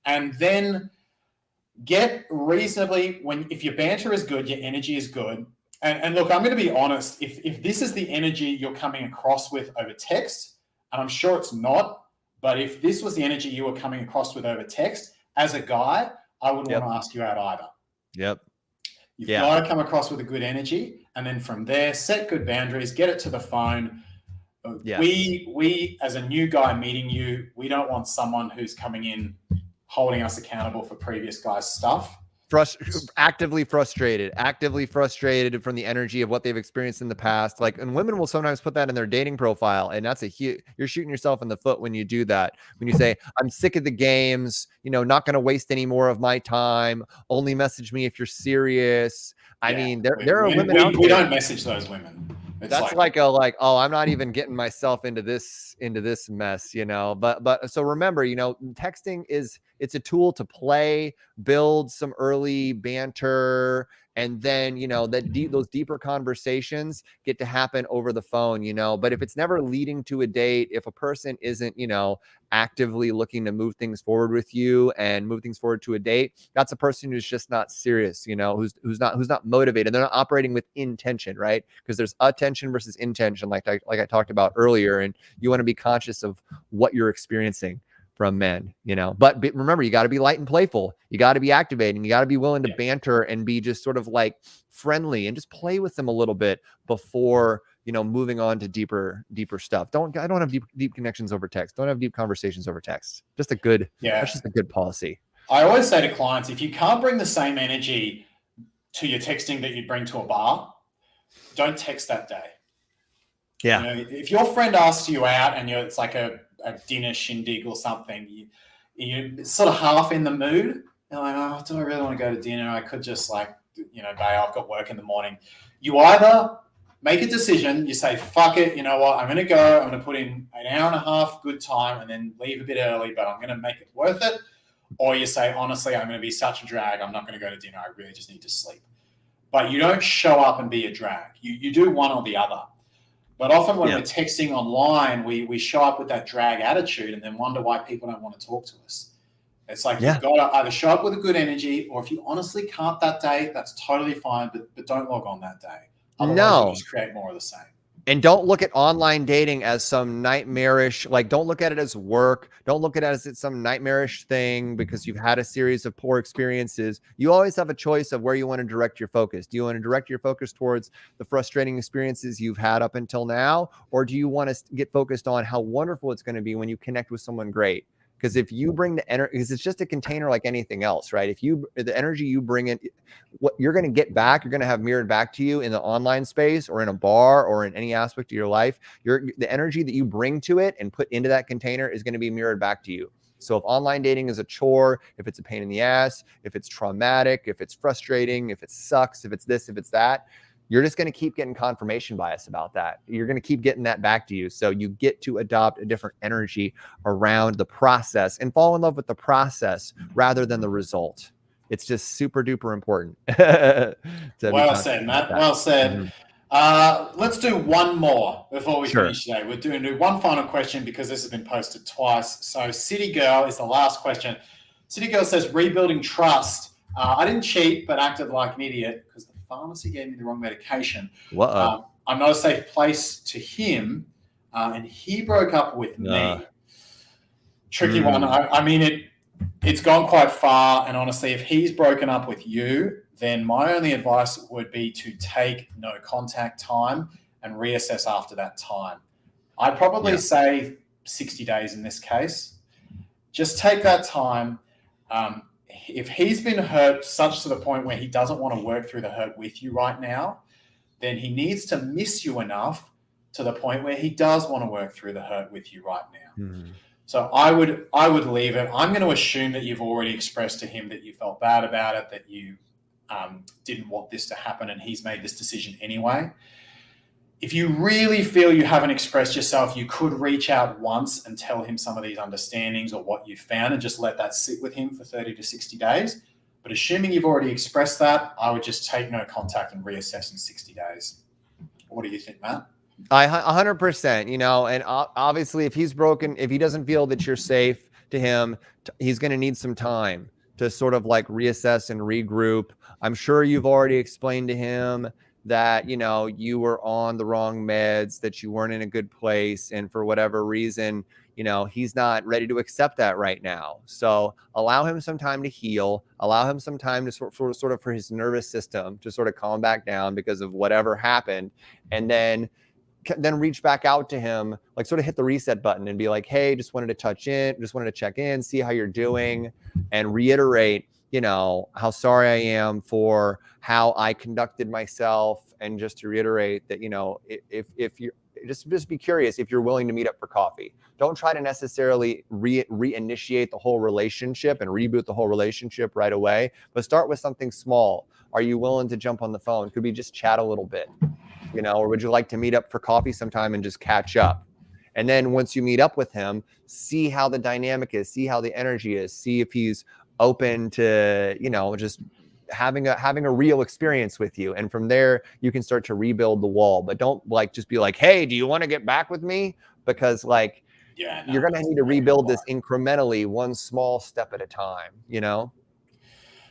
And then get reasonably, if your banter is good, your energy is good. And look, I'm going to be honest. If this is the energy you're coming across with over text, and I'm sure it's not, but if this was the energy you were coming across with over text, as a guy, I wouldn't want to ask you out either. Yep. You've got to come across with a good energy. And then from there, set good boundaries, get it to the phone. Yeah. We, as a new guy meeting you, we don't want someone who's coming in holding us accountable for previous guys' stuff. actively frustrated from the energy of what they've experienced in the past. Like, and women will sometimes put that in their dating profile, and that's you're shooting yourself in the foot when you do that. When you say, I'm sick of the games, not going to waste any more of my time. Only message me if you're serious. I mean, there are women out there. We don't message those women. It's that's like oh, I'm not even getting myself into this mess, But so remember, texting it's a tool to play, build some early banter, and then those deeper conversations get to happen over the phone, But if it's never leading to a date, if a person isn't, actively looking to move things forward with you and move things forward to a date, that's a person who's just not serious, who's not motivated. They're not operating with intention, right? Because there's attention versus intention, like I talked about earlier, and you want to be conscious of what you're experiencing from men, but remember, you got to be light and playful. You got to be activating. You got to be willing to banter and be just sort of like friendly and just play with them a little bit before, moving on to deeper stuff. I don't have deep connections over text. Don't have deep conversations over text. That's just a good policy. I always say to clients, if you can't bring the same energy to your texting that you'd bring to a bar, don't text that day. Yeah. If your friend asks you out and it's like a dinner shindig or something, you're sort of half in the mood. You're like, oh, do I really want to go to dinner? I could just babe, I've got work in the morning. You either make a decision, you say, fuck it, you know what, I'm going to go, I'm going to put in an hour and a half good time and then leave a bit early, but I'm going to make it worth it. Or you say, honestly, I'm going to be such a drag, I'm not going to go to dinner, I really just need to sleep. But you don't show up and be a drag. You do one or the other. But often when we're texting online, we show up with that drag attitude and then wonder why people don't want to talk to us. It's like you've got to either show up with a good energy, or if you honestly can't that day, that's totally fine, but don't log on that day. Otherwise, you'll just create more of the same. And don't look at online dating as some nightmarish, don't look at it as work. Don't look at it as it's some nightmarish thing because you've had a series of poor experiences. You always have a choice of where you want to direct your focus. Do you want to direct your focus towards the frustrating experiences you've had up until now? Or do you want to get focused on how wonderful it's going to be when you connect with someone great? Because if you bring the energy, because it's just a container like anything else, right? The energy you bring in, what you're going to get back, you're going to have mirrored back to you in the online space or in a bar or in any aspect of your life. The energy that you bring to it and put into that container is going to be mirrored back to you. So if online dating is a chore, if it's a pain in the ass, if it's traumatic, if it's frustrating, if it sucks, if it's this, if it's that, you're just going to keep getting confirmation bias about that. You're going to keep getting that back to you. So you get to adopt a different energy around the process and fall in love with the process rather than the result. It's just super duper important. Well said, Matt. Well said. Mm-hmm. Let's do one more before we finish today. We're doing one final question because this has been posted twice. So City Girl is the last question. City Girl says, rebuilding trust. I didn't cheat, but acted like an idiot because the pharmacy gave me the wrong medication. I'm not a safe place to him, and he broke up with me. Tricky one. I mean, it's gone quite far, and honestly, if he's broken up with you, then my only advice would be to take no contact time and reassess after that time. I'd probably say 60 days in this case. Just take that time. If he's been hurt such to the point where he doesn't want to work through the hurt with you right now, then he needs to miss you enough to the point where he does want to work through the hurt with you right now. Mm-hmm. So I would leave it. I'm going to assume that you've already expressed to him that you felt bad about it, that you didn't want this to happen, and he's made this decision anyway. If you really feel you haven't expressed yourself, you could reach out once and tell him some of these understandings or what you found and just let that sit with him for 30 to 60 days. But assuming you've already expressed that, I would just take no contact and reassess in 60 days. What do you think, Matt? 100%, and obviously if he's broken, if he doesn't feel that you're safe to him, he's going to need some time to sort of reassess and regroup. I'm sure you've already explained to him that, you were on the wrong meds, that you weren't in a good place. And for whatever reason, he's not ready to accept that right now. So allow him some time to heal, allow him some time to sort of for his nervous system to sort of calm back down because of whatever happened. And then reach back out to him, sort of hit the reset button and be like, hey, just wanted to check in, see how you're doing, and reiterate you know, how sorry I am for how I conducted myself. And just to reiterate that, you know, if you're just be curious if you're willing to meet up for coffee. Don't try to necessarily reinitiate the whole relationship and reboot the whole relationship right away, but start with something small. Are you willing to jump on the phone? Could we just chat a little bit? You know, or would you like to meet up for coffee sometime and just catch up? And then once you meet up with him, see how the dynamic is, see how the energy is, see if he's open to, you know, just having a real experience with you. And from there, you can start to rebuild the wall. But don't like just be like, hey, do you want to get back with me? Because like, you're going to need to rebuild this incrementally, one small step at a time, you know?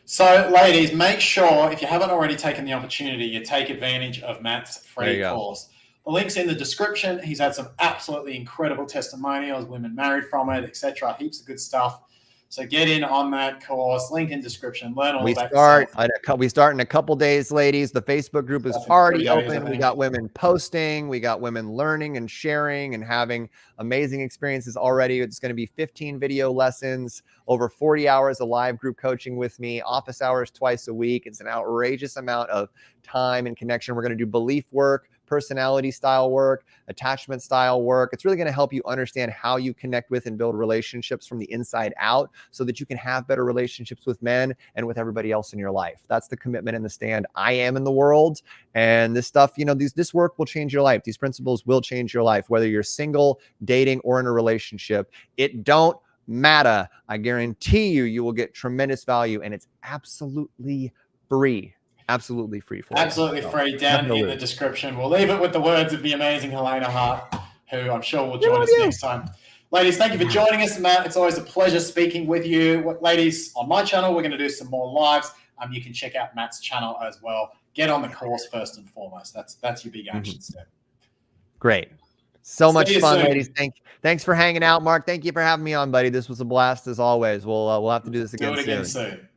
So, ladies, make sure, if you haven't already taken the opportunity, you take advantage of Matt's free course. The link's in the description. He's had some absolutely incredible testimonials, women married from it, etc. Heaps of good stuff. So get in on that course. Link in description. Learn all about yourself. We start in a couple days, ladies. The Facebook group is already open. We got women posting. We got women learning and sharing and having amazing experiences already. It's going to be 15 video lessons, over 40 hours of live group coaching with me, office hours twice a week. It's an outrageous amount of time and connection. We're going to do belief work, personality style work, attachment style work. It's really going to help you understand how you connect with and build relationships from the inside out so that you can have better relationships with men and with everybody else in your life. That's the commitment and the stand I am in the world. And this stuff, you know, this work will change your life. These principles will change your life, whether you're single, dating, or in a relationship. It don't matter. I guarantee you, you will get tremendous value, and it's absolutely free. Absolutely free for absolutely you. Free down in the description. We'll leave it with the words of the amazing Helena Hart, who I'm sure will join us next time. Ladies, thank you for joining us, Matt. It's always a pleasure speaking with you. Ladies, on my channel, we're going to do some more lives. You can check out Matt's channel as well. Get on the course first and foremost. That's your big action step. Great. So much fun, ladies. Thanks for hanging out, Mark. Thank you for having me on, buddy. This was a blast as always. We'll have to do this again soon.